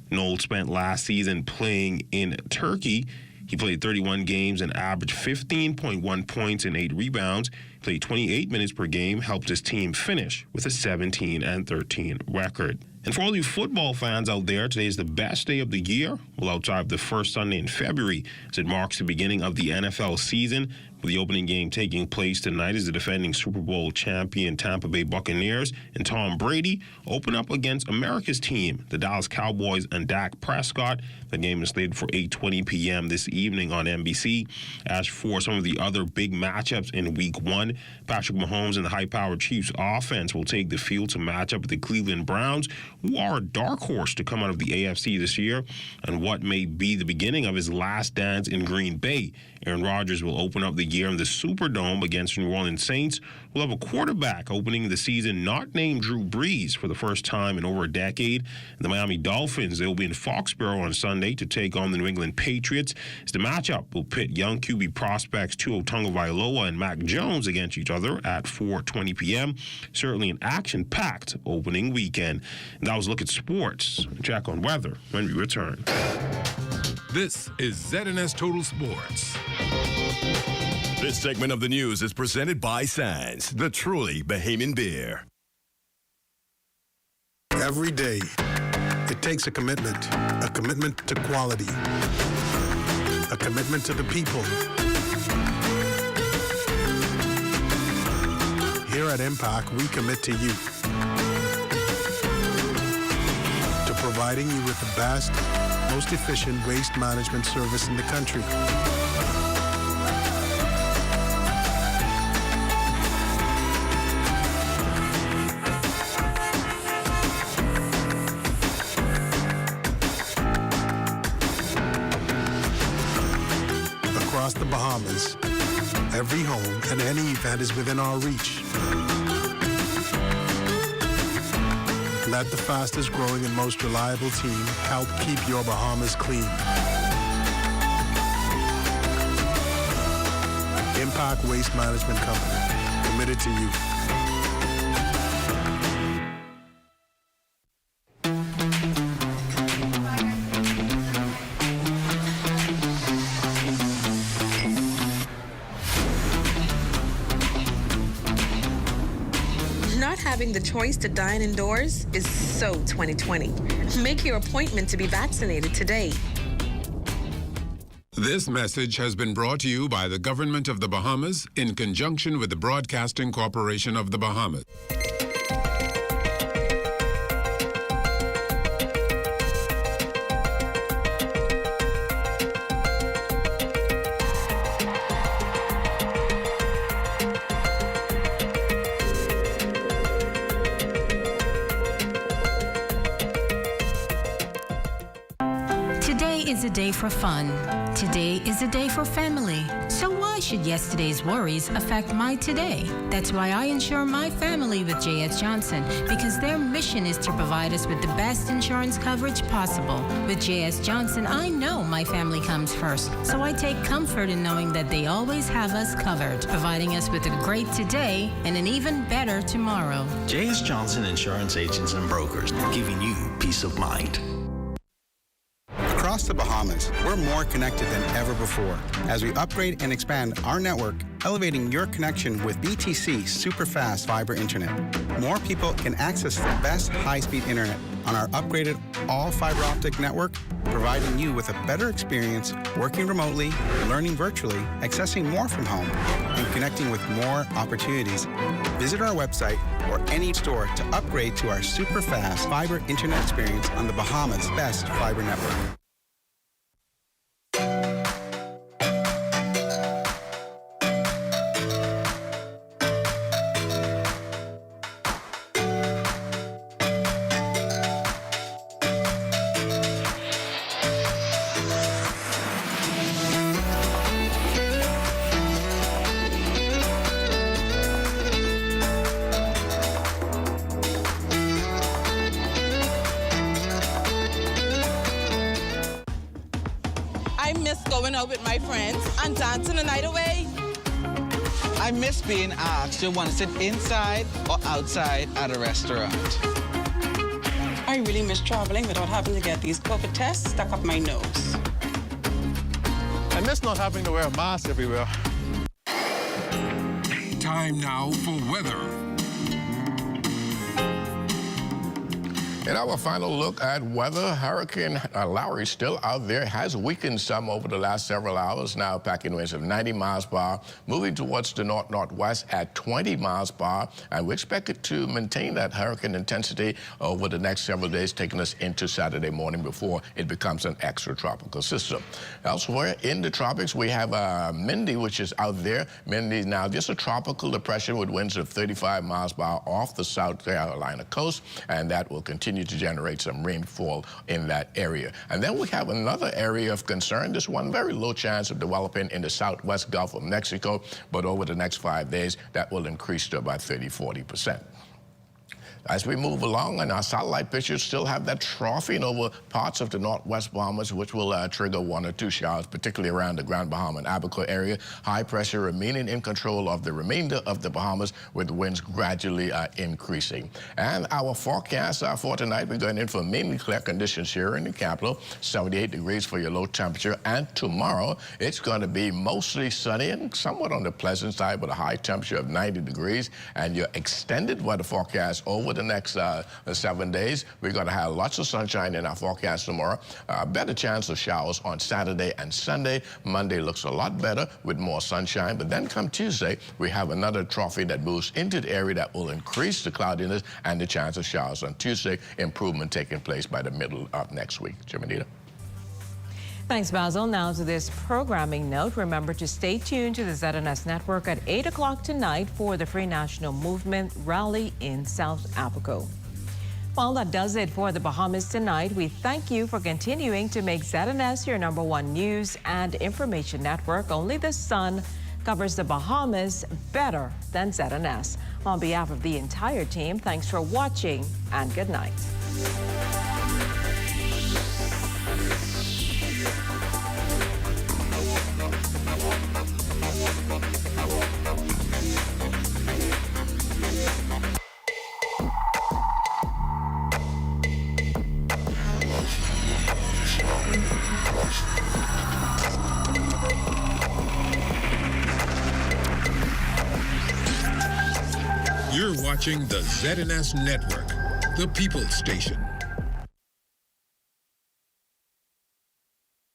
Knowles spent last season playing in Turkey. He played 31 games and averaged 15.1 points and 8 rebounds. He played 28 minutes per game, helped his team finish with a 17-13 record. And for all you football fans out there, today is the best day of the year. Well, outside of the first Sunday in February, as it marks the beginning of the NFL season, with the opening game taking place tonight as the defending Super Bowl champion Tampa Bay Buccaneers and Tom Brady open up against America's team, the Dallas Cowboys and Dak Prescott. The game is slated for 8:20 p.m. this evening on NBC. As for some of the other big matchups in Week 1, Patrick Mahomes and the high-powered Chiefs offense will take the field to match up with the Cleveland Browns, who are a dark horse to come out of the AFC this year, and what may be the beginning of his last dance in Green Bay. Aaron Rodgers will open up the year in the Superdome against New Orleans Saints. We'll have a quarterback opening the season not named Drew Brees for the first time in over a decade. The Miami Dolphins, they'll be in Foxborough on Sunday to take on the New England Patriots. As the matchup will pit young QB prospects Tua Tagovailoa and Mac Jones against each other at 4:20 p.m. Certainly an action-packed opening weekend. And that was a look at sports. Check on weather when we return. This is ZNS Total Sports. This segment of the news is presented by Sands, the truly Bahamian beer. Every day, it takes a commitment to quality, a commitment to the people. Here at Impact, we commit to you. To providing you with the best, most efficient waste management service in the country. Across the Bahamas, every home and any event is within our reach. Let the fastest growing and most reliable team help keep your Bahamas clean. Impact Waste Management Company, committed to you. Not having the choice to dine indoors is so 2020. Make your appointment to be vaccinated today. This message has been brought to you by the Government of the Bahamas in conjunction with the Broadcasting Corporation of the Bahamas. Today is a day for fun. Today is a day for family. So why should yesterday's worries affect my today? That's why I insure my family with J.S. Johnson, because their mission is to provide us with the best insurance coverage possible. With J.S. Johnson, I know my family comes first, so I take comfort in knowing that they always have us covered, providing us with a great today and an even better tomorrow. J.S. Johnson Insurance Agents and Brokers, giving you peace of mind. Across the Bahamas, we're more connected than ever before as we upgrade and expand our network, elevating your connection with BTC super-fast fiber internet. More people can access the best high-speed internet on our upgraded all-fiber optic network, providing you with a better experience working remotely, learning virtually, accessing more from home, and connecting with more opportunities. Visit our website or any store to upgrade to our super-fast fiber internet experience on the Bahamas' best fiber network. I miss going out with my friends and dancing the night away. I miss being asked, do you want to sit inside or outside at a restaurant? I really miss traveling without having to get these COVID tests stuck up my nose. I miss not having to wear a mask everywhere. Time now for weather. In our final look at weather, Hurricane Larry still out there, has weakened some over the last several hours, now packing winds of 90 miles per hour, moving towards the north-northwest at 20 miles per hour, and we expect it to maintain that hurricane intensity over the next several days, taking us into Saturday morning before it becomes an extratropical system. Elsewhere in the tropics, we have Mindy, which is out there. Mindy is now just a tropical depression with winds of 35 miles per hour off the South Carolina coast, and that will continue to generate some rainfall in that area. And then we have another area of concern, this one very low chance of developing in the southwest Gulf of Mexico, but over the next 5 days, that will increase to about 30–40%. As we move along, and our satellite pictures still have that troughing over parts of the northwest Bahamas, which will trigger 1 or 2 showers, particularly around the Grand Bahama and Abaco area. High pressure remaining in control of the remainder of the Bahamas, with winds gradually increasing. And our forecast for tonight, we're going in for mainly clear conditions here in the capital, 78 degrees for your low temperature. And tomorrow, it's going to be mostly sunny and somewhat on the pleasant side with a high temperature of 90 degrees. And your extended weather forecast over the next 7 days. We're going to have lots of sunshine in our forecast tomorrow. Better chance of showers on Saturday and Sunday. Monday looks a lot better with more sunshine. But then come Tuesday, we have another trophy that moves into the area that will increase the cloudiness and the chance of showers on Tuesday. Improvement taking place by the middle of next week. Jiminita. Thanks, Basil. Now to this programming note. Remember to stay tuned to the ZNS Network at 8 o'clock tonight for the Free National Movement rally in South Abaco. Well, that does it for the Bahamas tonight. We thank you for continuing to make ZNS your #1 news and information network. Only the sun covers the Bahamas better than ZNS. On behalf of the entire team, thanks for watching and good night. You're watching the ZNS Network, the People's Station.